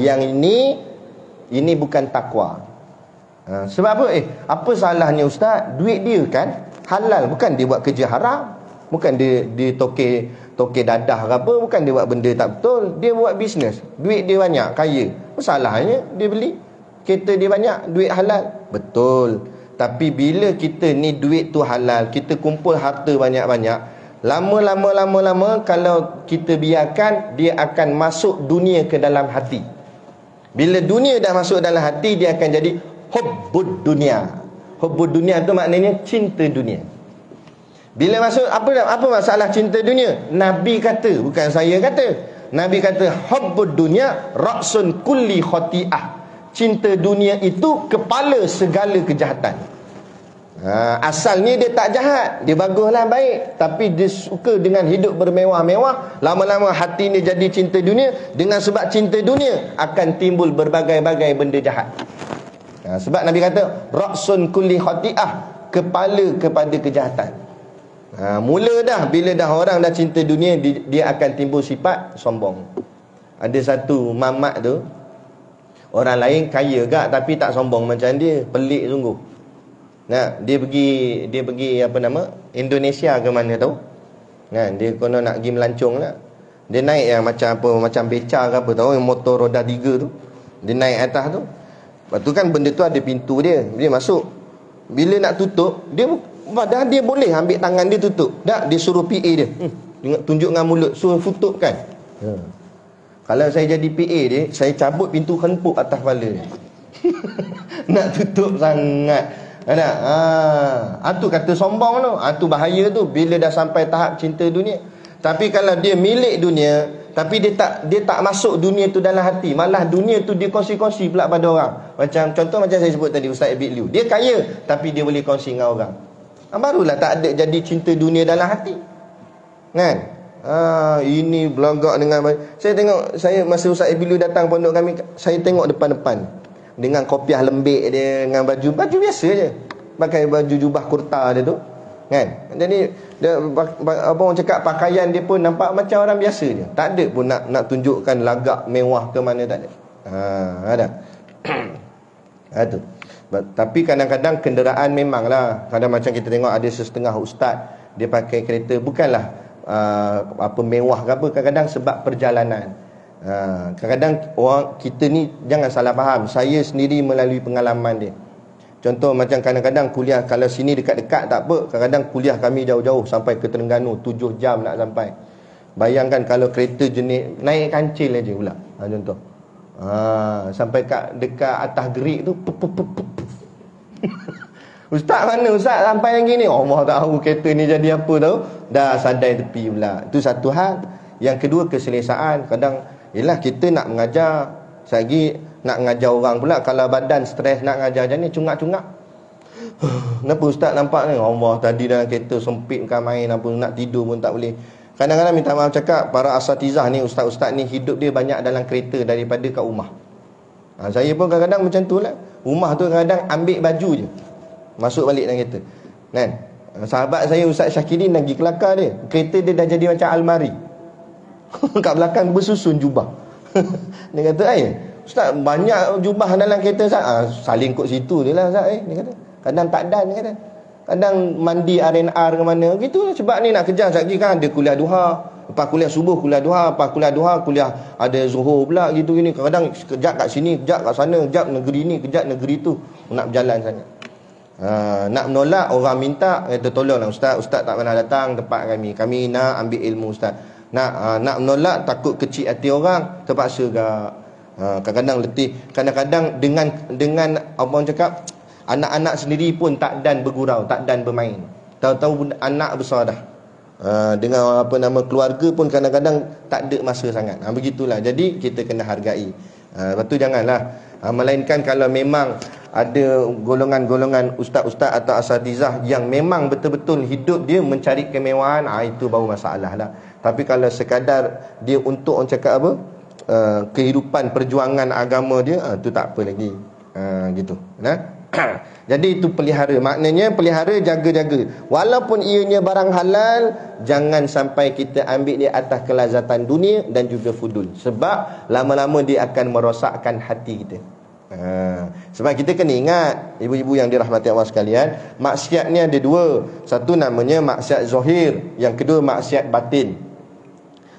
Yang ini bukan takwa. Sebab apa? Apa salahnya ustaz? Duit dia kan halal, bukan dia buat kerja haram, bukan dia tokek dadah ke apa, bukan dia buat benda tak betul, dia buat bisnes, duit dia banyak, kaya. Masalahnya dia beli kereta dia banyak, duit halal. Betul. Tapi bila kita ni duit tu halal, kita kumpul harta banyak-banyak, lama-lama kalau kita biarkan, dia akan masuk dunia ke dalam hati. Bila dunia dah masuk dalam hati, dia akan jadi hubbud dunia. Hubbud dunia tu maknanya cinta dunia. Bila masuk apa masalah cinta dunia? Nabi kata, bukan saya kata. Nabi kata hubbud dunia ra'sun kulli khati'ah. Cinta dunia itu kepala segala kejahatan. Asalnya dia tak jahat, dia baguslah, baik, tapi dia suka dengan hidup bermewah-mewah. Lama-lama hati ni jadi cinta dunia. Dengan sebab cinta dunia akan timbul berbagai-bagai benda jahat. Sebab Nabi kata ra'sun kulli khati'ah, kepala kepada kejahatan. Mula dah, bila dah orang dah cinta dunia, dia akan timbul sifat sombong. Ada satu mamat tu, orang lain kaya gak tapi tak sombong macam dia, pelik sungguh. Dia pergi apa nama Indonesia ke mana tahu. Dia kono nak pergi melancong lah. Dia naik yang macam beca ke apa tahu, yang motor roda 3 tu. Dia naik atas tu. Lepas tu kan benda tu ada pintu dia. Dia masuk. Bila nak tutup, padahal dia boleh ambil tangan dia tutup. Tak, dia suruh PA dia. Tunjuk dengan mulut, suruh tutup kan. Kalau saya jadi PA dia, saya cabut pintu hempuk atas kepala dia. Nak tutup sangat. Tu kata sombong tu. Tu bahaya tu bila dah sampai tahap cinta dunia. Tapi kalau dia milik dunia, tapi dia tak masuk dunia tu dalam hati, malah dunia tu dia kongsi-kongsi pula pada orang. Contoh macam saya sebut tadi, Ustaz Abid Liu, dia kaya tapi dia boleh kongsi dengan orang. Barulah tak ada jadi cinta dunia dalam hati. Kan? Ini belagak dengan saya tengok, masa Ustaz Abid Liu datang pondok kami, saya tengok depan-depan dengan kopiah lembik dia, dengan baju biasa je, pakai baju jubah kurta dia tu kan. Jadi dia, apa orang cakap, pakaian dia pun nampak macam orang biasa je. Tak ada pun nak tunjukkan lagak mewah ke mana, tak ada. Ada. Tu. Tapi kadang-kadang kenderaan memanglah, kadang macam kita tengok ada setengah ustaz dia pakai kereta, bukanlah apa mewah ke apa, kadang-kadang sebab perjalanan. Kadang-kadang orang kita ni jangan salah faham. Saya sendiri melalui pengalaman dia. Contoh macam kadang-kadang kuliah, kalau sini dekat-dekat tak apa, kadang-kadang kuliah kami jauh-jauh sampai ke Terengganu, 7 jam nak sampai. Bayangkan kalau kereta jenis naik kancil aja pula. Contoh. Sampai dekat atas gerik tu. Ustaz mana ustaz sampai yang gini? Allah tahu kereta ni jadi apa tahu. Dah sadai tepi pula. Itu satu hal. Yang kedua keselesaan. Kadang yelah kita nak mengajar, lagi nak mengajar orang pula, kalau badan stres nak mengajar macam ni, cungak-cungak. Kenapa ustaz nampak ni? Allah, tadi dalam kereta sempit bukan main, apa nak tidur pun tak boleh. Kadang-kadang minta maaf cakap, para asatizah ni, ustaz-ustaz ni hidup dia banyak dalam kereta daripada kat rumah. Saya pun kadang-kadang macam tu lah. Rumah tu kadang-kadang ambil baju je, masuk balik dalam kereta kan. Sahabat saya Ustaz Syakidin lagi kelakar dia, kereta dia dah jadi macam almari. Kat belakang bersusun jubah. Dia kata, ustaz banyak jubah dalam kereta Ustaz. Saling kot situ je lah Ustaz. Dia kata, kadang tak dan, dia kata. Kadang mandi R&R ke mana gitu. Sebab ni nak kejar sekejap lagi kan ada kuliah duha, lepas kuliah subuh kuliah duha, lepas kuliah duha kuliah ada zuhur pula gitu gini. Kadang kejap kat sini, kejap kat sana, kejap negeri ni, kejap negeri tu. Nak berjalan sangat. Nak menolak, orang minta, kata tolonglah ustaz, ustaz tak pernah datang tempat kami nak ambil ilmu ustaz. Nak menolak, takut kecil hati orang, terpaksa gak. Kadang-kadang letih, kadang-kadang dengan apa orang cakap, anak-anak sendiri pun tak dan bergurau, tak dan bermain. Tahu-tahu anak besar dah. Dengan apa nama keluarga pun kadang-kadang tak ada masa sangat. Begitulah. Jadi kita kena hargai. Lepas tu janganlah melainkan kalau memang ada golongan-golongan ustaz-ustaz atau asatizah yang memang betul-betul hidup dia mencari kemewahan, itu baru masalah lah. Tapi kalau sekadar dia untuk orang cakap apa, kehidupan perjuangan agama dia, tu tak apa lagi. Gitu. Nah. Jadi itu pelihara. Maknanya pelihara, jaga-jaga. Walaupun ianya barang halal, jangan sampai kita ambil dia atas kelazatan dunia dan juga fudul. Sebab lama-lama dia akan merosakkan hati kita. Sebab kita kena ingat, ibu-ibu yang dirahmati Allah sekalian, maksiat ni ada dua. Satu namanya maksiat zahir, yang kedua maksiat batin.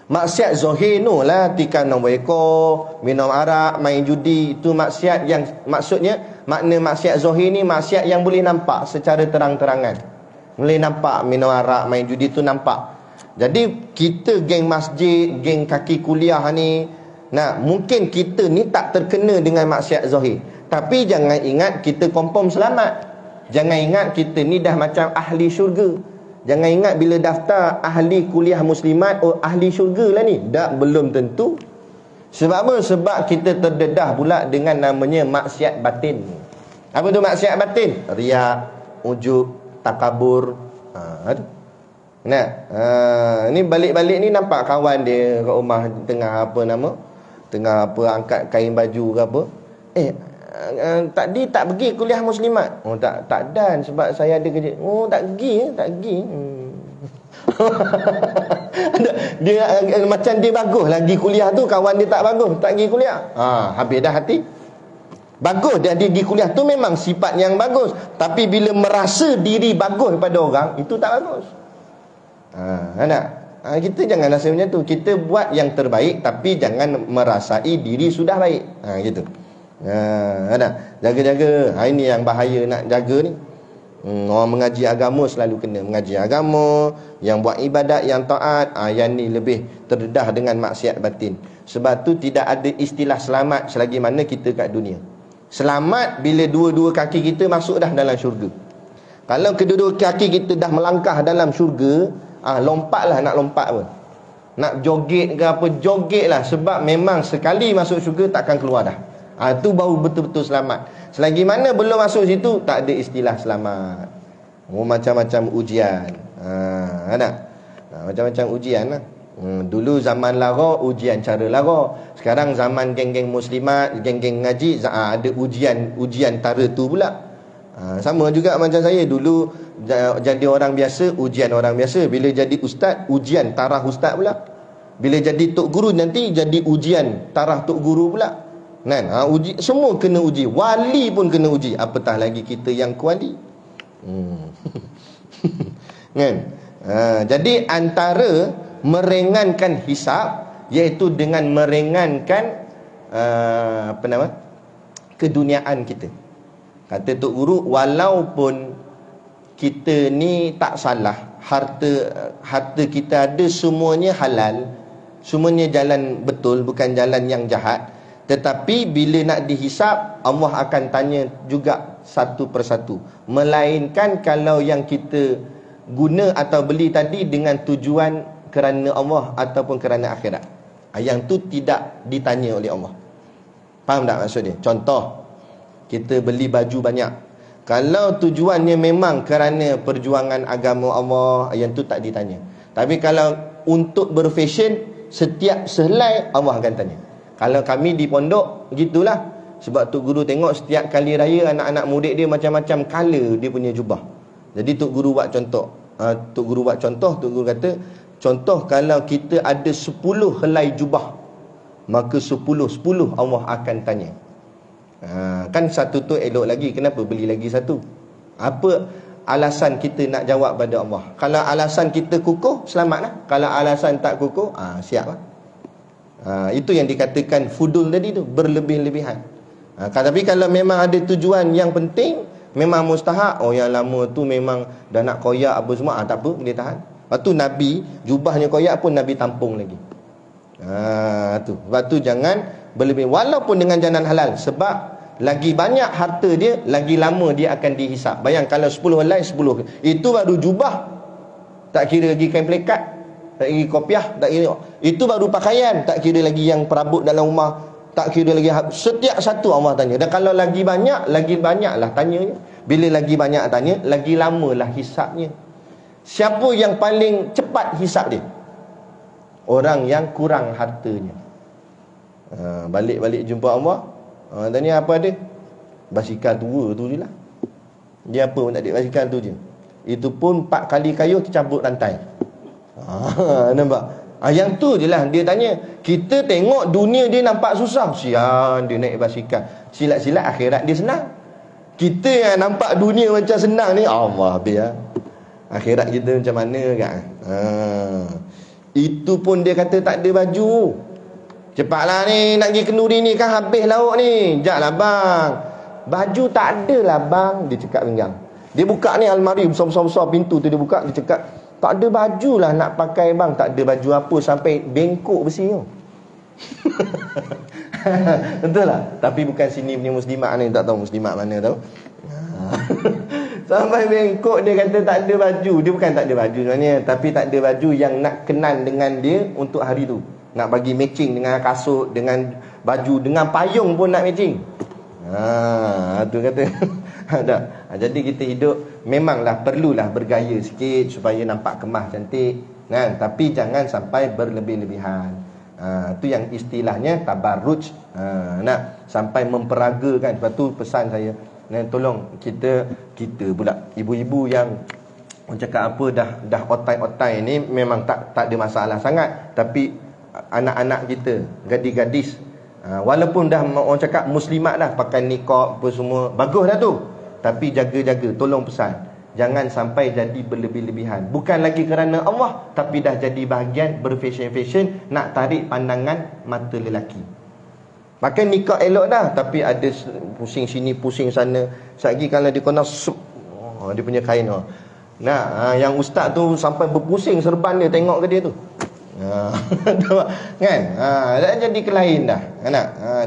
Maksiat zahir tu lah tikam nombor ekor, minum arak, main judi. Itu maksiat yang maksudnya, makna maksiat zahir ni maksiat yang boleh nampak secara terang-terangan. Boleh nampak minum arak, main judi tu nampak. Jadi kita geng masjid, geng kaki kuliah ni, mungkin kita ni tak terkena dengan maksiat zahir, tapi jangan ingat kita confirm selamat. Jangan ingat kita ni dah macam ahli syurga. Jangan ingat bila daftar ahli kuliah muslimat, ahli syurga lah ni. Belum tentu. Sebab apa? Sebab kita terdedah pula dengan namanya maksiat batin. Apa tu maksiat batin? Riak, ujub, takabur. Ni balik-balik ni nampak kawan dia kat rumah tengah angkat kain baju ke apa. Tadi tak pergi kuliah muslimat. Tak dan sebab saya ada kerja. Tak pergi. Dia macam dia bagus lagi kuliah tu, kawan dia tak bagus, tak pergi kuliah. Habis dah hati. Bagus dia pergi kuliah tu memang sifat yang bagus, tapi bila merasa diri bagus pada orang, itu tak bagus. Kita jangan rasa macam tu. Kita buat yang terbaik, tapi jangan merasai diri sudah baik. Gitu. Jaga-jaga. Ini yang bahaya nak jaga ni. Orang mengaji agama selalu kena mengaji agama, yang buat ibadat, yang taat, yang ni lebih terdedah dengan maksiat batin. Sebab tu tidak ada istilah selamat selagi mana kita kat dunia. Selamat bila dua-dua kaki kita masuk dah dalam syurga. Kalau kedua-dua kaki kita dah melangkah dalam syurga, lompatlah, nak lompat pun, nak joget ke apa, joget lah. Sebab memang sekali masuk syurga takkan keluar dah. Itu baru betul-betul selamat. Selagi mana belum masuk situ, tak ada istilah selamat. Macam-macam ujian. Macam-macam ujian lah. Dulu zaman lara, ujian cara lara. Sekarang zaman geng-geng muslimat, geng-geng ngaji, ada ujian tara tu pula. Sama juga macam saya dulu jadi orang biasa, ujian orang biasa. Bila jadi ustaz, ujian tarah ustaz pula. Bila jadi tok guru, nanti jadi ujian tarah tok guru pula. Uji, semua kena uji. Wali pun kena uji, apatah lagi kita yang kuali. Kan? Jadi antara meringankan hisab, iaitu dengan meringankan keduniaan kita. Kata tok guru, walaupun kita ni tak salah, harta kita ada semuanya halal, semuanya jalan betul, bukan jalan yang jahat, tetapi bila nak dihisap, Allah akan tanya juga satu persatu. Melainkan kalau yang kita guna atau beli tadi dengan tujuan kerana Allah ataupun kerana akhirat. Yang tu tidak ditanya oleh Allah. Faham tak maksud dia? Contoh, kita beli baju banyak. Kalau tujuannya memang kerana perjuangan agama Allah, yang tu tak ditanya. Tapi kalau untuk berfashion, setiap sehelai Allah akan tanya. Kalau kami di pondok, gitulah. Sebab Tok Guru tengok setiap kali raya anak-anak murid dia macam-macam color dia punya jubah. Jadi Tok Guru buat contoh. Tok Guru kata, contoh kalau kita ada 10 helai jubah, maka 10 Allah akan tanya. Kan satu tu elok lagi, kenapa beli lagi satu? Apa alasan kita nak jawab pada Allah? Kalau alasan kita kukuh, selamatlah. Kalau alasan tak kukuh, siaplah. Itu yang dikatakan fudul tadi tu, berlebih-lebihan. Tapi kalau memang ada tujuan yang penting, memang mustahak, yang lama tu memang dah nak koyak apa semua, tak apa, boleh tahan. Lepas tu Nabi, jubahnya koyak pun Nabi tampung lagi. Sebab tu jangan berlebih, walaupun dengan jalan halal. Sebab lagi banyak harta dia, lagi lama dia akan dihisap. Bayang kalau 10 helai 10, itu baru jubah. Tak kira lagi kain pelekat, tak kira kopiah, tak kira. Itu baru pakaian, tak kira lagi yang perabot dalam rumah, tak kira lagi. Setiap satu Allah tanya. Dan kalau lagi banyaklah tanyanya. Bila lagi banyak tanya, lagi lamalah hisapnya. Siapa yang paling cepat hisap dia? Orang yang kurang hartanya. Balik jumpa Allah, tanya apa dia? Basikal tua tu je lah. Dia apa pun tak ada, basikal tu je. Itu pun 4 kali kayuh tercabut rantai. Nampak? Yang tu je lah dia tanya. Kita tengok dunia dia nampak susah, sian dia naik basikal. Silat-silat akhirat dia senang. Kita yang nampak dunia macam senang ni, Allah biar akhirat kita macam mana kan? Itu pun dia kata tak ada baju. Cepatlah ni, nak pergi kenduri ni kan habis lauk ni. Sekejaplah bang, baju tak ada lah bang, dia cakap pinggang. Dia buka ni almari besar-besar, pintu tu dia buka, dia cakap tak ada baju lah nak pakai bang. Tak ada baju apa, sampai bengkok besi tu. Betul lah. Tapi bukan sini punya muslimat ni, tak tahu muslimat mana tahu. Sampai bengkok dia kata tak ada baju. Dia bukan tak ada baju sebenarnya, tapi tak ada baju yang nak kenan dengan dia untuk hari tu. Nak bagi matching dengan kasut, dengan baju, dengan payung pun nak matching. Tu kata. Jadi kita hidup memanglah perlulah bergaya sikit supaya nampak kemas cantik kan, tapi jangan sampai berlebih-lebihan. Tu yang istilahnya tabarruj. Nak sampai memperagakan. Sebab tu pesan saya, tolong kita pula ibu-ibu yang cakap apa dah otai-otai ni, memang tak ada masalah sangat. Tapi anak-anak kita, gadis-gadis, walaupun dah orang cakap muslimat dah, pakai niqab apa semua, bagus dah tu. Tapi jaga-jaga, tolong pesan, jangan sampai jadi berlebih-lebihan. Bukan lagi kerana Allah, tapi dah jadi bahagian berfashion-fashion, nak tarik pandangan mata lelaki. Pakai niqab elok dah, tapi ada pusing sini, pusing sana. Sekali kalau dia kena dia punya kain yang ustaz tu sampai berpusing serban dia, tengok ke dia tu. Kan? Dah jadi kelain dah.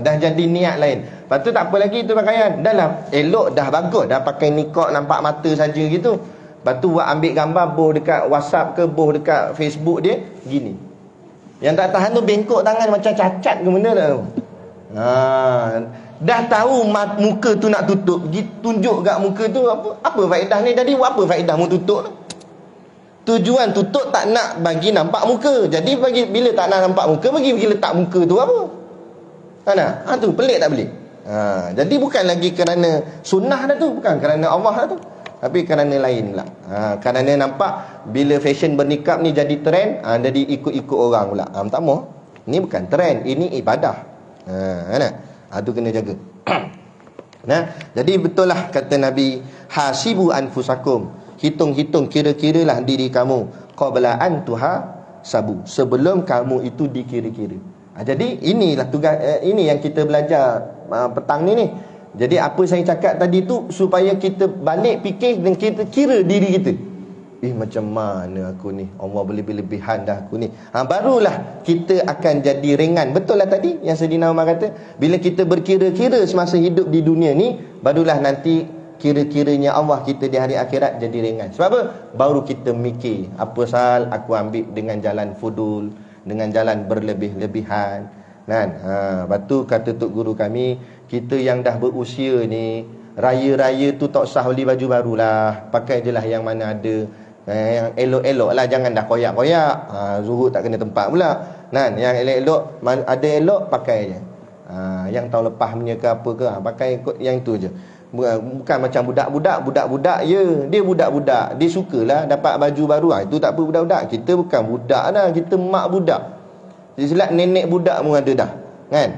Dah jadi niat lain. Lepas tu tak apa lagi tu pakaian. Dah lah elok, dah bagus, dah pakai niqab nampak mata saja gitu. Lepas tu buat ambil gambar, boh dekat WhatsApp ke, boh dekat Facebook dia, gini. Yang tak tahan tu bengkok tangan macam cacat ke benda dah tu. Dah tahu muka tu nak tutup, tunjuk kat muka tu, apa faedah ni? Jadi buat apa faedah mu tutup tu? Tujuan tutup tak nak bagi nampak muka. Jadi bila tak nak nampak muka, bagi letak muka tu apa? Tu pelik tak pelik? Jadi bukan lagi kerana sunnah dah tu, bukan kerana Allah dah tu, tapi kerana lain pula. Kerana nampak bila fashion bernikab ni jadi trend, jadi ikut-ikut orang pula. Tak mau. Ni bukan trend, ini ibadah. Tu kena jaga. Jadi betul lah kata Nabi, hasibu anfusakum, hitung-hitung, kira-kiralah diri kamu, qabla an tuhasabu, sebelum kamu itu dikira-kira. Jadi inilah tugas, ini yang kita belajar petang ni. Jadi apa saya cakap tadi tu supaya kita balik fikir dan kita kira diri kita. Macam mana aku ni, Allah berlebih-lebihan dah aku ni. Barulah kita akan jadi ringan. Betul lah tadi yang Sayyidina Umar kata, bila kita berkira-kira semasa hidup di dunia ni, barulah nanti kira-kiranya Allah kita di hari akhirat jadi ringan. Sebab apa? Baru kita mikir, apa sal aku ambil dengan jalan fudul, dengan jalan berlebih-lebihan. Kan? Lepas tu kata tok guru kami, kita yang dah berusia ni, raya-raya tu tak usah beli baju barulah. Pakai je lah yang mana ada. Yang elok-elok lah, jangan dah koyak-koyak. Zuhud tak kena tempat pula. Kan? Yang elok-elok, ada elok pakai je. Yang tahun lepas punya ke apa ke, pakai ikut yang tu je. Bukan macam budak-budak ya. Dia budak-budak, dia sukalah dapat baju baru. Itu tak apa budak-budak. Kita bukan budak dah, kita mak budak. Jadi silat nenek budak pun ada dah. Kan?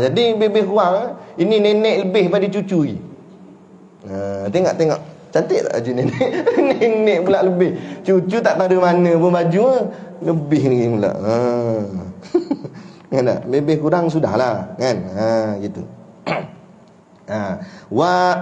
Jadi lebih kurang ini nenek lebih pada cucu lagi. Tengok cantik tak baju nenek? Nenek pula lebih. Cucu tak tahu mana pun baju lebih ni pula. Kan tak? Lebih kurang sudahlah, kan? Gitu.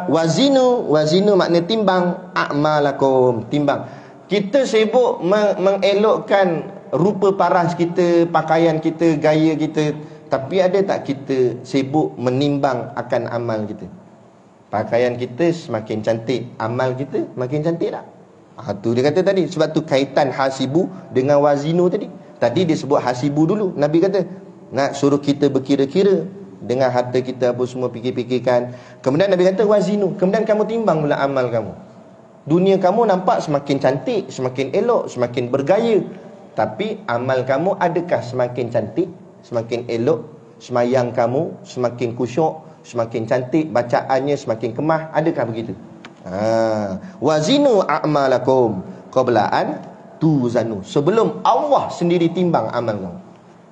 Wazinu makna timbang, a'malakum, timbang. Kita sibuk mengelokkan rupa paras kita, pakaian kita, gaya kita, tapi ada tak kita sibuk menimbang akan amal kita? Pakaian kita semakin cantik, amal kita makin cantik tak? Tu dia kata tadi. Sebab tu kaitan hasibu dengan wazinu tadi. Tadi dia sebut hasibu dulu. Nabi kata nak suruh kita berkira-kira dengan harta kita apa semua, fikir-fikirkan. Kemudian Nabi kata wazinu, kemudian kamu timbang pula amal kamu. Dunia kamu nampak semakin cantik, semakin elok, semakin bergaya, tapi amal kamu adakah semakin cantik, semakin elok? Semayang kamu semakin khusyuk, semakin cantik, bacaannya semakin kemah, adakah begitu? Wazinu a'malakum qabla an tuzanu, sebelum Allah sendiri timbang amal kamu.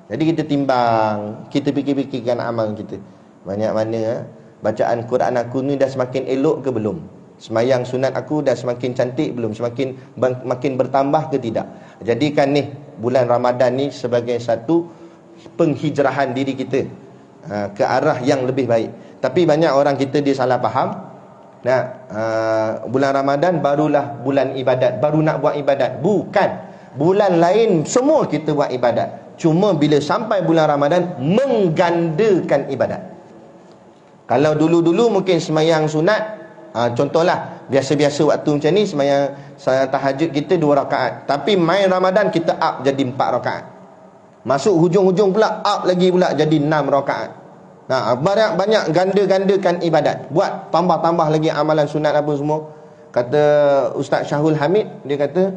Jadi kita timbang, kita fikir-fikirkan amal kita. Banyak mana bacaan Quran aku ni dah semakin elok ke belum? Semayang sunat aku dah semakin cantik belum? Makin bertambah ke tidak? Jadikan ni bulan Ramadan ni sebagai satu penghijrahan diri kita ke arah yang lebih baik. Tapi banyak orang kita dia salah faham. Bulan Ramadan barulah bulan ibadat, baru nak buat ibadat. Bukan. Bulan lain semua kita buat ibadat. Cuma bila sampai bulan Ramadan menggandakan ibadat. Kalau dulu-dulu mungkin semayang sunat, contohlah biasa-biasa waktu macam ni semayang tahajud kita 2 rakaat. Tapi main Ramadan kita up jadi 4 rakaat. Masuk hujung-hujung pula up lagi pula jadi 6 rakaat. Banyak ganda-gandakan ibadat. Buat tambah-tambah lagi amalan sunat apa semua. Kata Ustaz Syahul Hamid, dia kata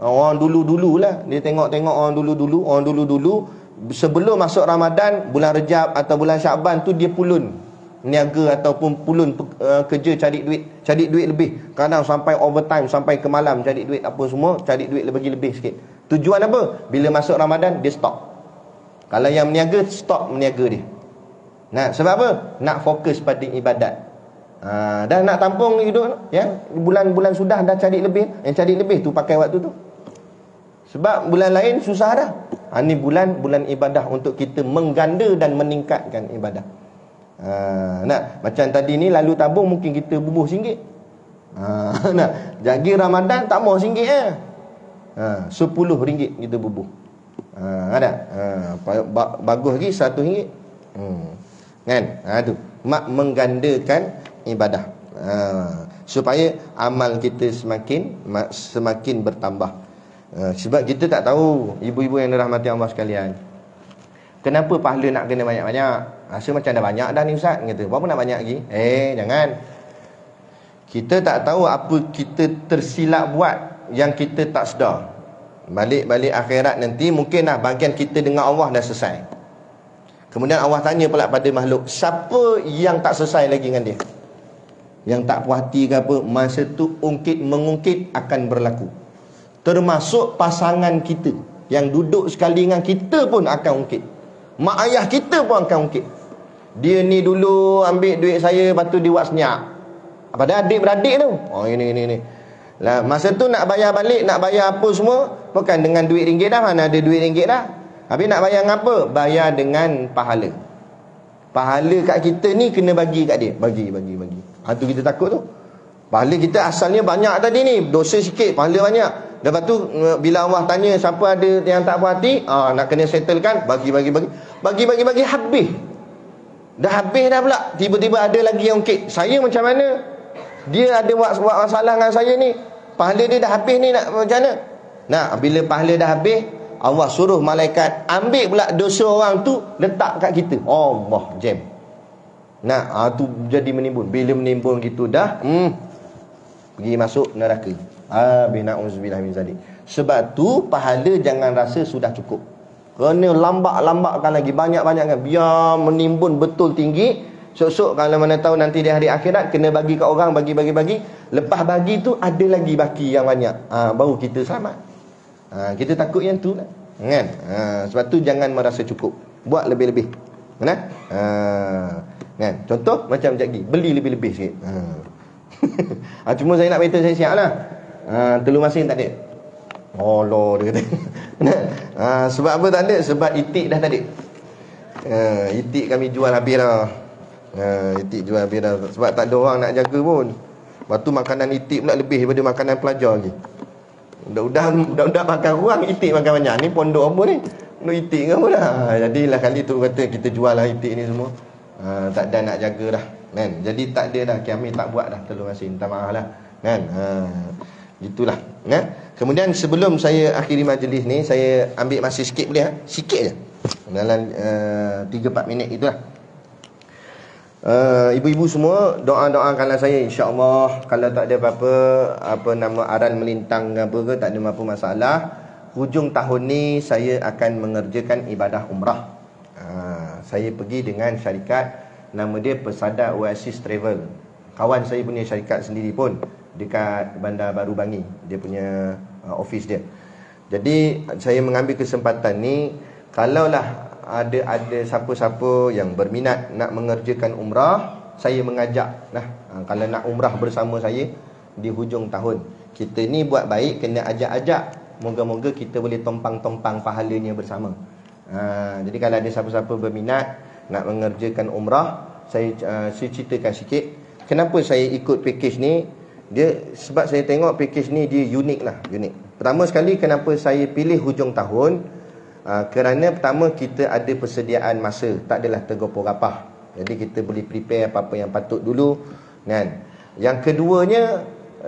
orang dulu-dulu lah, dia tengok-tengok orang dulu-dulu sebelum masuk Ramadan, bulan Rejab atau bulan Syakban tu dia pulun niaga ataupun pulun kerja cari duit lebih. Kadang sampai overtime, sampai ke malam cari duit apa semua, cari duit lebih sikit. Tujuan apa? Bila masuk Ramadan dia stop. Kalau yang meniaga, stop meniaga dia. Sebab apa? Nak fokus pada ibadat. Dah nak tampung hidup ya. Bulan-bulan sudah dah cari lebih. Yang cari lebih tu pakai waktu tu. Sebab bulan lain susah dah. Ini bulan ibadah untuk kita mengganda dan meningkatkan ibadah. Macam tadi ni lalu tabung mungkin kita bubuh RM1. Jagi Ramadan tak mau RM1 RM10 kita bubuh. Bagus lagi RM1. Kan? Tu mak menggandakan ibadah. Supaya amal kita semakin bertambah. Sebab kita tak tahu, ibu-ibu yang dirahmati Allah sekalian, kenapa pahala nak kena banyak-banyak? Rasa macam dah banyak dah ni Ustaz. Kata, berapa nak banyak lagi? Jangan. Kita tak tahu apa kita tersilap buat yang kita tak sedar. Balik-balik akhirat nanti mungkin bahagian kita dengan Allah dah selesai. Kemudian Allah tanya pula pada makhluk, siapa yang tak selesai lagi dengan dia? Yang tak puas hati ke apa? Masa tu mengungkit akan berlaku. Termasuk pasangan kita yang duduk sekali dengan kita pun akan ungkit. Mak ayah kita pun akan ungkit. Dia ni dulu ambil duit saya, lepas tu dia buat senyap. Padahal adik-beradik tu. Ini. Lah, masa tu nak bayar balik, nak bayar apa semua, bukan dengan duit ringgit dah, mana ada duit ringgit dah. Habis nak bayar dengan apa? Bayar dengan pahala. Pahala kat kita ni kena bagi kat dia. Bagi. Tu kita takut tu. Pahala kita asalnya banyak tadi ni, dosa sikit, pahala banyak. Lepas tu bila Allah tanya siapa ada yang tak puas hati, nak kena settlekan, bagi habis. Dah habis dah pula. Tiba-tiba ada lagi yang ungkit. Saya macam mana? Dia ada buat masalah dengan saya ni, pahala dia dah habis ni, nak macam mana? Nah, bila pahala dah habis, Allah suruh malaikat ambil pula dosa orang tu, letak kat kita. Allah jam. Nah, tu jadi menimbun. Bila menimbun gitu dah, pergi masuk neraka. Habis, na'udzubillah min zalik. Sebab tu pahala jangan rasa sudah cukup. Kena lambat-lambatkan lagi, banyak-banyakkan. Biar menimbun betul tinggi. Sok-sok kalau mana tahu nanti di hari akhirat kena bagi kat orang, bagi. Lepas bagi tu ada lagi baki yang banyak. Baru kita selamat. Kita takut yang tu lah. Kan? Sebab tu jangan merasa cukup. Buat lebih-lebih. Kan? Kan? Contoh macam sekejap lagi, beli lebih-lebih sikit. Cuma saya nak beritahu, saya siap lah. Telur masin tak ada. Allah, dia kata. Sebab apa tak ada? Sebab itik dah tak ada. Itik kami jual habis dah. Itik jual habis dah. Sebab tak ada orang nak jaga pun. Lepas tu makanan itik pula lebih daripada makanan pelajar lagi. Budak-budak makan kurang, itik makan banyak. Ni pondok apa ni? Pondok itik ke apa dah? Jadilah kali tu kata kita jual lah itik ni semua. Tak ada nak jaga dah, kan? Jadi tak ada dah, kami tak buat dah telur masin. Minta maaf lah, kan? Gitulah, kan? Kemudian sebelum saya akhiri majlis ni, saya ambil masa sikit boleh? Sikit je, dalam 3-4 minit itulah. Ibu-ibu semua, doa-doakanlah saya, insya-Allah. Kalau tak ada apa-apa, apa nama aran melintang apa ke, tak ada apa masalah, hujung tahun ni saya akan mengerjakan ibadah umrah. Saya pergi dengan syarikat, nama dia Persada Oasis Travel. Kawan saya punya syarikat sendiri pun, dekat Bandar Baru Bangi, dia punya office dia. Jadi saya mengambil kesempatan ni, kalaulah ada siapa-siapa yang berminat nak mengerjakan umrah, saya mengajak lah. Kalau nak umrah bersama saya di hujung tahun, kita ni buat baik, kena ajak-ajak. Moga-moga kita boleh tompang-tompang pahalanya bersama. Jadi kalau ada siapa-siapa berminat nak mengerjakan umrah, saya ceritakan sikit kenapa saya ikut package ni. Sebab saya tengok package ni dia unik lah, unik. Pertama sekali, kenapa saya pilih hujung tahun? Kerana pertama, kita ada persediaan masa, tak adalah tergopoh-gapah. Jadi kita boleh prepare apa-apa yang patut dulu, kan? Yang keduanya,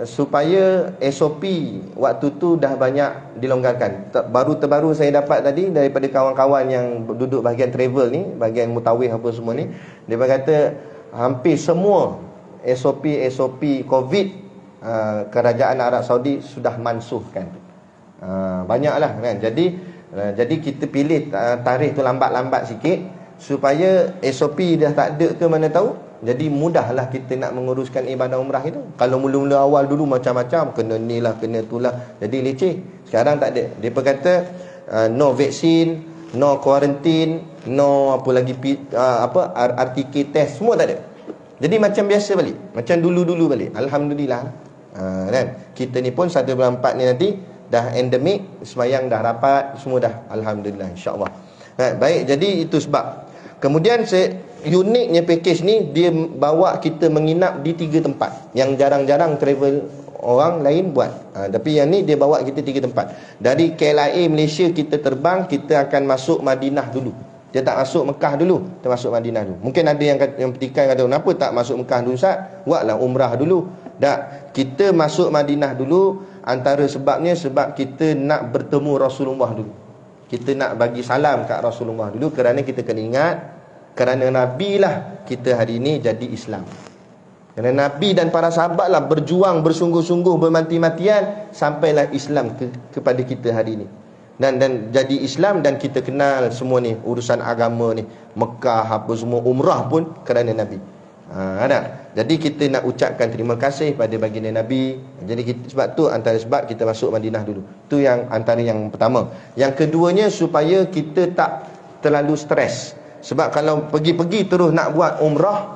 supaya SOP waktu tu dah banyak dilonggarkan. Terbaru saya dapat tadi daripada kawan-kawan yang duduk bahagian travel ni, bahagian mutawif apa semua ni, dia kata hampir semua SOP COVID kerajaan Arab Saudi sudah mansuhkan. Banyaklah, kan? Jadi kita pilih tarikh tu lambat-lambat sikit, supaya SOP dah tak ada ke mana tahu. Jadi mudahlah kita nak menguruskan ibadah umrah itu. Kalau mula-mula awal dulu macam-macam, kena ni lah, kena tu lah, jadi leceh. Sekarang tak ada. Dia kata no vaksin, no quarantine, no apa lagi RTK test, semua tak ada. Jadi macam biasa balik, macam dulu-dulu balik. Alhamdulillah. Kan? Kita ni pun 1 bulan 4 ni nanti dah endemik, sembahyang dah rapat, semua dah, alhamdulillah, insya-Allah. Baik, jadi itu sebab. Kemudian uniknya package ni, dia bawa kita menginap di 3 tempat yang jarang-jarang travel orang lain buat. Tapi yang ni dia bawa kita 3 tempat. Dari KLIA Malaysia kita terbang, kita akan masuk Madinah dulu. Dia tak masuk Mekah dulu, kita masuk Madinah dulu. Mungkin ada yang petikai kata, kenapa tak masuk Mekah dulu Ustaz? Buatlah umrah dulu. Tak, kita masuk Madinah dulu. Antara sebabnya sebab kita nak bertemu Rasulullah dulu. Kita nak bagi salam kat Rasulullah dulu, kerana kita kena ingat, kerana Nabi lah kita hari ini jadi Islam. Kerana Nabi dan para sahabat lah berjuang bersungguh-sungguh, bermati-matian, sampailah Islam kepada kita hari ini. Dan jadi Islam, dan kita kenal semua ni urusan agama ni, Mekah apa semua, umrah pun kerana Nabi. Jadi kita nak ucapkan terima kasih pada baginda Nabi. Jadi sebab tu, antara sebab kita masuk Madinah dulu. Tu yang antara yang pertama. Yang keduanya, supaya kita tak terlalu stres. Sebab kalau pergi-pergi terus nak buat umrah,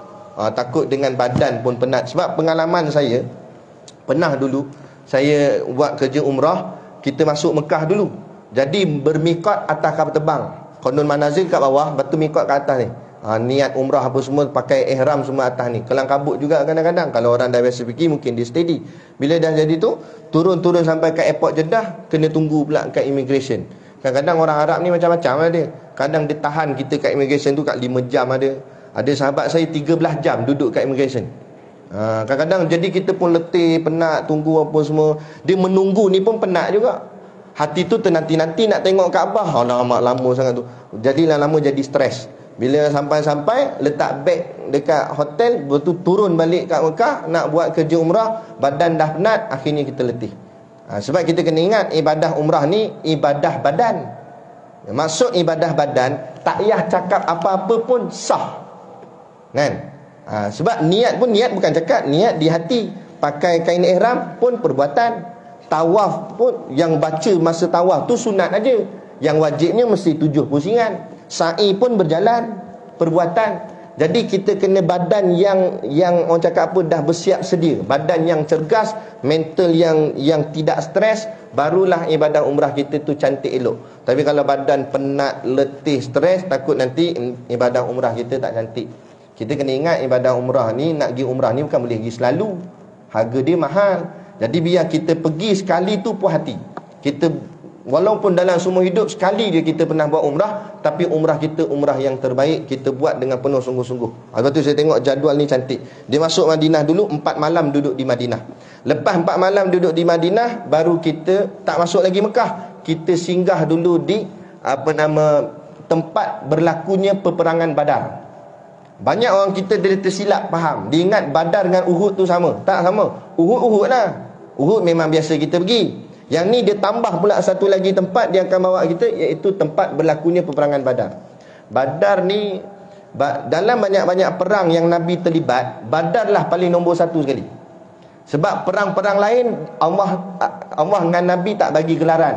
takut dengan badan pun penat. Sebab pengalaman saya, pernah dulu saya buat kerja umrah, kita masuk Mekah dulu. Jadi bermikot atas kapal terbang, konon manazil kat bawah, batu mikot kat atas ni. Niat umrah apa semua, pakai ihram semua atas ni. Kelang kabut juga kadang-kadang. Kalau orang dah biasa pergi, mungkin dia steady. Bila dah jadi tu, turun sampai ke airport Jeddah, kena tunggu pula kat immigration. Kadang-kadang orang Arab ni macam-macam lah dia. Kadang dia tahan kita kat immigration tu kat 5 jam ada. Ada sahabat saya 13 jam duduk kat immigration. Kadang-kadang jadi kita pun letih, penat, tunggu apa semua. Dia menunggu ni pun penat juga. Hati tu ternanti-nanti nak tengok Kaabah. Lama sangat tu. Jadilah lama jadi stres. Bila sampai-sampai, letak beg dekat hotel, betul turun balik kat Mekah, nak buat kerja umrah, badan dah penat, akhirnya kita letih. Sebab kita kena ingat, ibadah umrah ni ibadah badan. Maksud ibadah badan, tak payah cakap apa-apa pun sah. Kan? Sebab niat bukan cakap, niat di hati. Pakai kain ihram pun perbuatan. Tawaf pun, yang baca masa tawaf tu sunat aja. Yang wajibnya mesti 7 pusingan. Sa'i pun berjalan, perbuatan. Jadi kita kena badan yang orang cakap apa, dah bersiap sedia. Badan yang cergas, mental yang tidak stres, barulah ibadah umrah kita tu cantik elok. Tapi kalau badan penat, letih, stres, takut nanti ibadah umrah kita tak cantik. Kita kena ingat ibadah umrah ni, nak pergi umrah ni bukan boleh pergi selalu. Harga dia mahal. Jadi biar kita pergi sekali tu puas hati. Kita walaupun dalam semua hidup sekali je kita pernah buat umrah, tapi umrah kita umrah yang terbaik, kita buat dengan penuh sungguh-sungguh. Lepas tu saya tengok jadual ni cantik. Dia masuk Madinah dulu, 4 malam duduk di Madinah. Lepas 4 malam duduk di Madinah, baru kita tak masuk lagi Mekah. Kita singgah dulu di tempat berlakunya peperangan Badar. Banyak orang kita dia tersilap faham. Dia ingat Badar dengan Uhud tu sama. Tak sama. Uhud lah. Uhud memang biasa kita pergi. Yang ni dia tambah pula satu lagi tempat dia akan bawa kita, iaitu tempat berlakunya peperangan Badar. Badar ni, dalam banyak-banyak perang yang Nabi terlibat, Badar lah paling nombor 1 sekali. Sebab perang-perang lain Allah dengan Nabi tak bagi gelaran.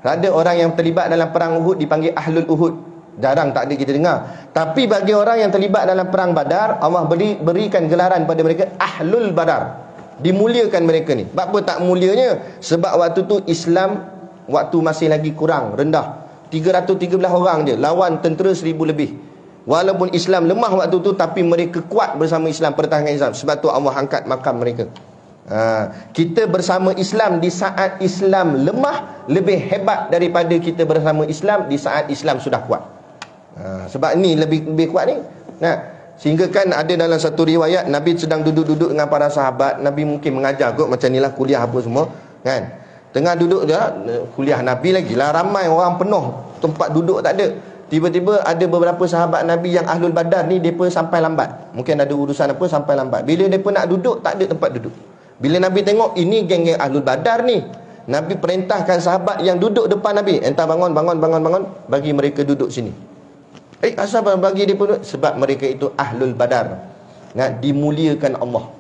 Ada orang yang terlibat dalam perang Uhud dipanggil Ahlul Uhud. Jarang, tak ada kita dengar. Tapi bagi orang yang terlibat dalam perang Badar, Allah berikan gelaran pada mereka Ahlul Badar. Dimuliakan mereka ni. Sebab apa tak mulianya? Sebab waktu tu Islam waktu masih lagi kurang, rendah. 313 orang je lawan tentera 1000 lebih. Walaupun Islam lemah waktu tu, tapi mereka kuat bersama Islam, pertahankan Islam. Sebab tu Allah angkat makam mereka. Kita bersama Islam di saat Islam lemah lebih hebat daripada kita bersama Islam di saat Islam sudah kuat. Sebab ni lebih kuat ni. Sehingga kan ada dalam satu riwayat, Nabi sedang duduk-duduk dengan para sahabat. Nabi mungkin mengajar kot, macam ni lah kuliah apa semua kan. Tengah duduk je, kuliah Nabi lagi lah, ramai orang, penuh, tempat duduk tak ada. Tiba-tiba ada beberapa sahabat Nabi yang Ahlul Badar ni, mereka sampai lambat. Mungkin ada urusan apa, sampai lambat. Bila mereka nak duduk, tak ada tempat duduk. Bila Nabi tengok ini geng-geng Ahlul Badar ni, Nabi perintahkan sahabat yang duduk depan Nabi, entah bangun, bagi mereka duduk sini. Asal bagi dia pun? Sebab mereka itu Ahlul Badar, dimuliakan Allah.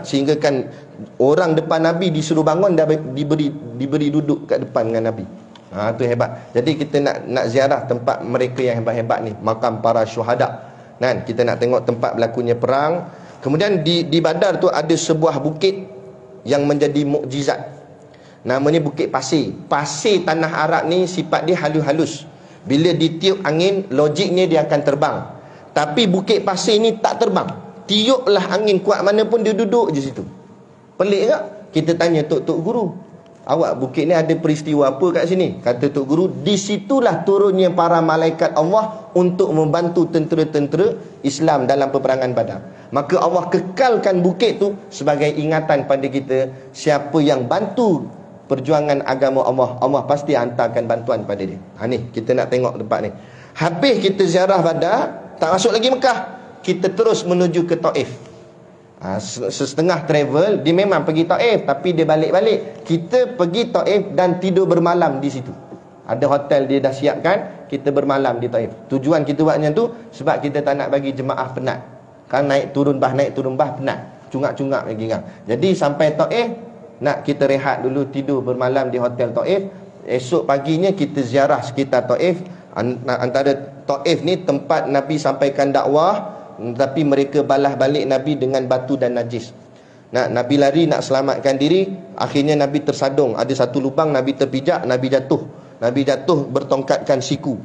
Sehingga kan orang depan Nabi disuruh bangun, dah diberi duduk kat depan dengan Nabi. Tu hebat. Jadi kita nak ziarah tempat mereka yang hebat-hebat ni, makam para syuhada. Kita nak tengok tempat berlakunya perang. Kemudian di Badar tu ada sebuah bukit yang menjadi mukjizat. Namanya Bukit Pasir. Pasir tanah Arab ni sifat dia halus-halus. Bila ditiup angin, logiknya dia akan terbang. Tapi bukit pasir ni tak terbang. Tiuplah angin kuat mana pun, dia duduk je situ. Pelik tak? Kita tanya Tok Guru, awak bukit ni ada peristiwa apa kat sini? Kata Tok Guru, disitulah turunnya para malaikat Allah untuk membantu tentera-tentera Islam dalam peperangan Badar. Maka Allah kekalkan bukit tu sebagai ingatan pada kita, siapa yang bantu perjuangan agama Allah, Allah pasti hantarkan bantuan pada dia. Ni kita nak tengok tempat ni. Habis kita ziarah Badar, tak masuk lagi Mekah, kita terus menuju ke Taif. Setengah travel, dia memang pergi Taif, tapi dia balik-balik. Kita pergi Taif dan tidur bermalam di situ. Ada hotel dia dah siapkan, kita bermalam di Taif. Tujuan kita buat macam tu sebab kita tak nak bagi jemaah penat. Kan naik turun bah penat, cungak-cungak lagi kan. Jadi sampai Taif, nak kita rehat dulu, tidur bermalam di hotel Taif. Esok paginya kita ziarah sekitar Taif. Antara Taif ni tempat Nabi sampaikan dakwah, tapi mereka balas balik Nabi dengan batu dan najis. Nabi lari nak selamatkan diri, akhirnya Nabi tersadung. Ada satu lubang, Nabi terpijak, Nabi jatuh bertongkatkan siku.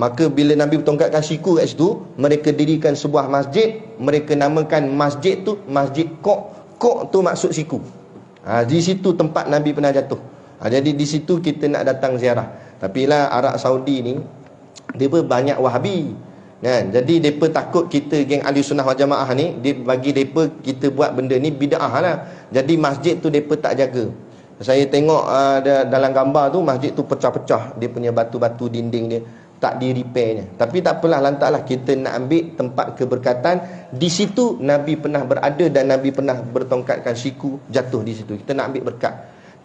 Maka bila Nabi bertongkatkan siku kat situ, mereka dirikan sebuah masjid. Mereka namakan masjid tu Masjid Kok. Kok tu maksud siku. Di situ tempat Nabi pernah jatuh. Jadi di situ kita nak datang ziarah. Tapi lah Arab Saudi ni, dia pun banyak Wahabi. Kan? Jadi mereka takut kita geng ahli sunnah wal jamaah ni, bagi mereka kita buat benda ni bid'ah lah. Jadi masjid tu mereka tak jaga. Saya tengok dalam gambar tu, masjid tu pecah-pecah, dia punya batu-batu dinding dia tak di repairnya. Tapi tak apalah, lantaklah kita nak ambil tempat keberkatan. Di situ Nabi pernah berada dan Nabi pernah bertongkatkan siku jatuh di situ. Kita nak ambil berkat.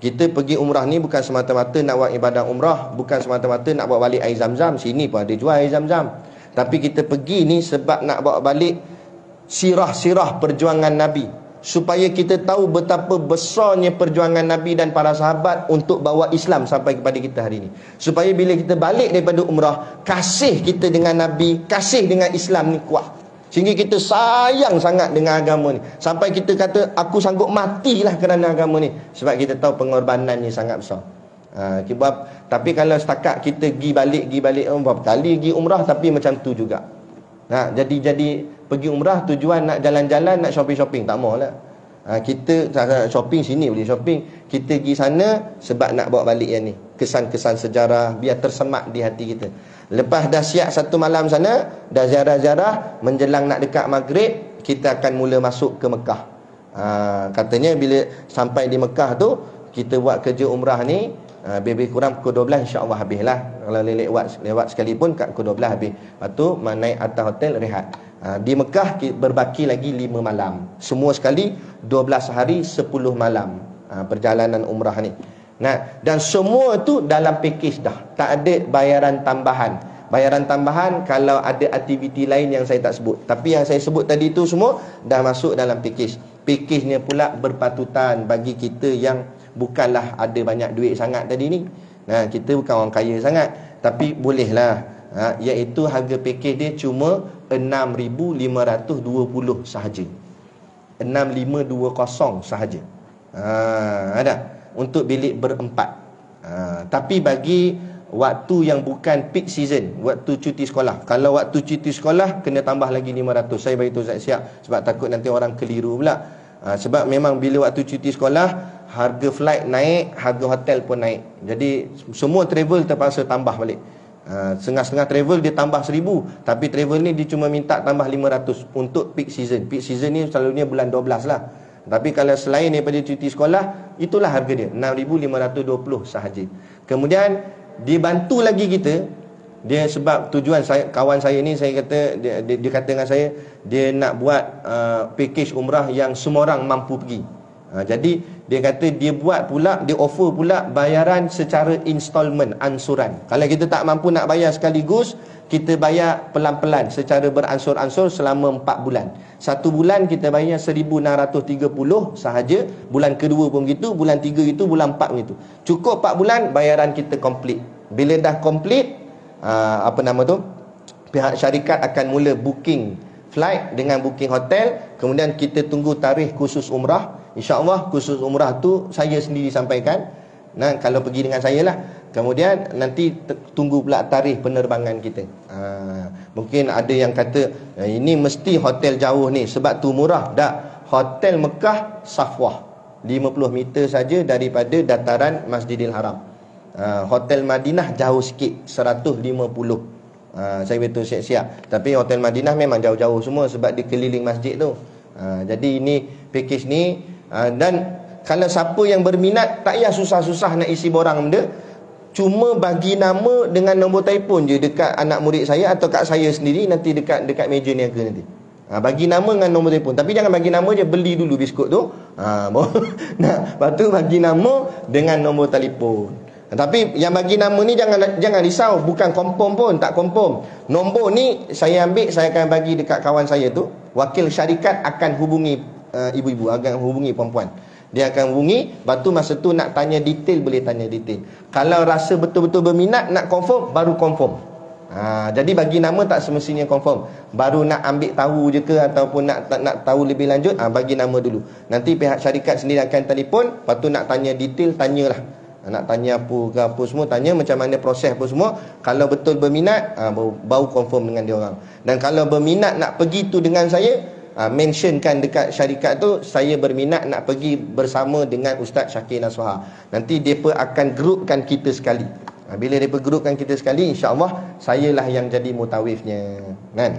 Kita pergi umrah ni bukan semata-mata nak buat ibadah umrah, bukan semata-mata nak bawa balik air zam-zam. Sini pun ada jual air zam-zam. Tapi kita pergi ni sebab nak bawa balik sirah-sirah perjuangan Nabi, supaya kita tahu betapa besarnya perjuangan Nabi dan para sahabat untuk bawa Islam sampai kepada kita hari ini. Supaya bila kita balik daripada umrah, kasih kita dengan Nabi, kasih dengan Islam ni kuat. Sehingga kita sayang sangat dengan agama ni. Sampai kita kata, aku sanggup matilah kerana agama ni. Sebab kita tahu pengorbanannya sangat besar. Tapi kalau setakat kita pergi balik berapa kali pergi umrah tapi macam tu juga. Jadi pergi umrah tujuan nak jalan-jalan, nak shopping-shopping, tak maulah. Kita shopping sini boleh shopping, kita pergi sana sebab nak bawa balik yang ni, kesan-kesan sejarah, biar tersemat di hati kita. Lepas dah siap satu malam sana, dah ziarah-ziarah, menjelang nak dekat maghrib, kita akan mula masuk ke Mekah. Katanya bila sampai di Mekah tu, kita buat kerja umrah ni lebih kurang pukul 12 insya-Allah habis lah. Kalau lewat sekalipun kat pukul 12 habis. Lepas tu naik atas hotel rehat. Di Mekah berbaki lagi 5 malam. Semua sekali 12 hari 10 malam perjalanan umrah ni. Dan semua tu dalam package dah. Tak ada bayaran tambahan. Bayaran tambahan kalau ada aktiviti lain yang saya tak sebut. Tapi yang saya sebut tadi tu semua dah masuk dalam package. Package-nya pula berpatutan bagi kita yang bukanlah ada banyak duit sangat tadi ni. Kita bukan orang kaya sangat, tapi bolehlah. Iaitu harga package dia cuma 6,520 sahaja. 6,520 sahaja. Ada untuk bilik berempat. Tapi bagi waktu yang bukan peak season, waktu cuti sekolah. Kalau waktu cuti sekolah kena tambah lagi 500. Saya beritahu siap sebab takut nanti orang keliru pula. Sebab memang bila waktu cuti sekolah, harga flight naik, harga hotel pun naik. Jadi semua travel terpaksa tambah balik. Setengah-setengah travel dia tambah 1,000, tapi travel ni dia cuma minta tambah 500 untuk peak season. Peak season ni selalunya bulan 12 lah. Tapi kalau selain daripada cuti sekolah, itulah harga dia, 6,520 sahaja. Kemudian dibantu lagi kita. Dia sebab tujuan saya, kawan saya ni, saya kata dia kata dengan saya, dia nak buat package umrah yang semua orang mampu pergi. Jadi dia kata dia buat pula, dia offer pula bayaran secara installment, ansuran. Kalau kita tak mampu nak bayar sekaligus, kita bayar pelan-pelan secara beransur-ansur selama 4 bulan. 1 bulan kita bayar 1,630 sahaja. Bulan kedua pun begitu, bulan 3 itu, bulan 4 begitu. Cukup 4 bulan, bayaran kita komplit. Bila dah komplit, pihak syarikat akan mula booking flight dengan booking hotel. Kemudian kita tunggu tarikh khusus umrah. InsyaAllah khusus umrah tu saya sendiri sampaikan. Kalau pergi dengan saya lah. Kemudian nanti tunggu pula tarikh penerbangan kita. Mungkin ada yang kata ini mesti hotel jauh ni sebab tu murah. Tak, hotel Mekah Safwah 50 meter saja daripada dataran Masjidil Haram. Hotel Madinah jauh sikit, 150. Saya betul siap-siap. Tapi hotel Madinah memang jauh-jauh semua sebab dia keliling masjid tu. Jadi ini package ni. Dan kalau siapa yang berminat, tak payah susah-susah nak isi borang benda. Cuma bagi nama dengan nombor telefon je dekat anak murid saya atau kat saya sendiri, nanti dekat meja niaga nanti. Bagi nama dengan nombor telefon. Tapi jangan bagi nama je, beli dulu biskut tu. Lepas tu bagi nama dengan nombor telefon. Tapi yang bagi nama ni jangan risau, bukan confirm pun, tak confirm. Nombor ni saya ambil, saya akan bagi dekat kawan saya tu. Wakil syarikat akan hubungi ibu-ibu, akan hubungi perempuan. Dia akan hubungi, lepas tu masa tu nak tanya detail, boleh tanya detail. Kalau rasa betul-betul berminat nak confirm, baru confirm. Jadi bagi nama tak semestinya confirm. Baru nak ambil tahu je ke ataupun nak tahu lebih lanjut, bagi nama dulu. Nanti pihak syarikat sendiri akan telefon, lepas tu nak tanya detail, tanyalah. Nak tanya apa ke apa semua, tanya macam mana proses apa semua. Kalau betul berminat, baru confirm dengan dia orang. Dan kalau berminat nak pergi tu dengan saya, mentionkan dekat syarikat tu, saya berminat nak pergi bersama dengan Ustaz Syakir Naswaha. Nanti mereka akan groupkan kita sekali. Bila dia pergerupkan kita sekali, insya-Allah sayalah yang jadi mutawifnya, kan?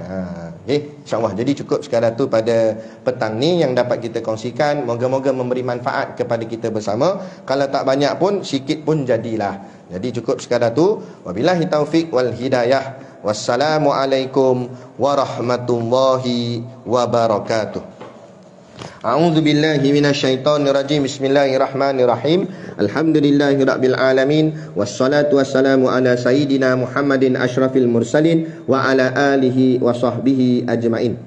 Okey, insya-Allah. Jadi cukup sekadar tu pada petang ni yang dapat kita kongsikan. Moga-moga memberi manfaat kepada kita bersama. Kalau tak banyak pun, sikit pun jadilah. Jadi cukup sekadar tu. Wabillahi taufik wal hidayah. Wassalamualaikum warahmatullahi wabarakatuh. A'udzu billahi minasyaitonir rajim. Bismillahirrahmanirrahim. Alhamdulillahirabbil alamin wassalatu wassalamu ala sayidina Muhammadin asyrafil mursalin wa ala alihi wa sahbihi ajmain.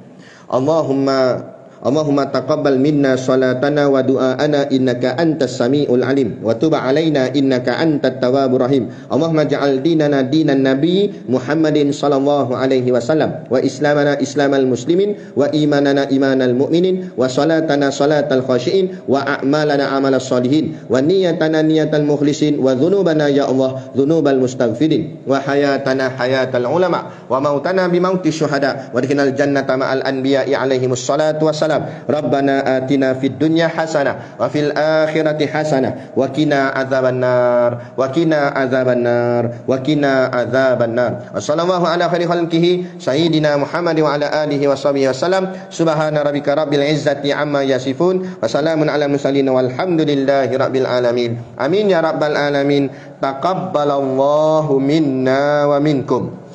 Allahumma taqabbal minna salatana wa du'aana innaka antas samiul alim wa tub alaina innaka antat tawwabur rahim. Allahumma ja'al dinana dinan nabi Muhammadin sallallahu alaihi wasallam wa islamana islamal muslimin wa imanana imanal mu'minin wa salatana salatal khashiin wa a'malana amalas salihin wa niyatana niyatal mukhlisin wa dhunubana ya Allah dhunubal mustaghfirin wa hayatana hayatal ulama wa mautana bi mautis syuhada wa adkhilnal jannata ma'al anbiya'i alaihimus salatu wassalam. Rabbana atina fid dunya hasanah wa fil akhirati hasanah wa qina adzabannar wa qina adzabannar wa qina adzabannar. Wassallallahu ala khairi khalqihi sayyidina Muhammad wa ala alihi wa sahbihi wasallam. Subhana rabbika rabbil izzati amma yasifun wa salamun ala mursalin walhamdulillahi rabbil alamin. Amin ya rabbal alamin. Taqabbalallahu minna wa minkum.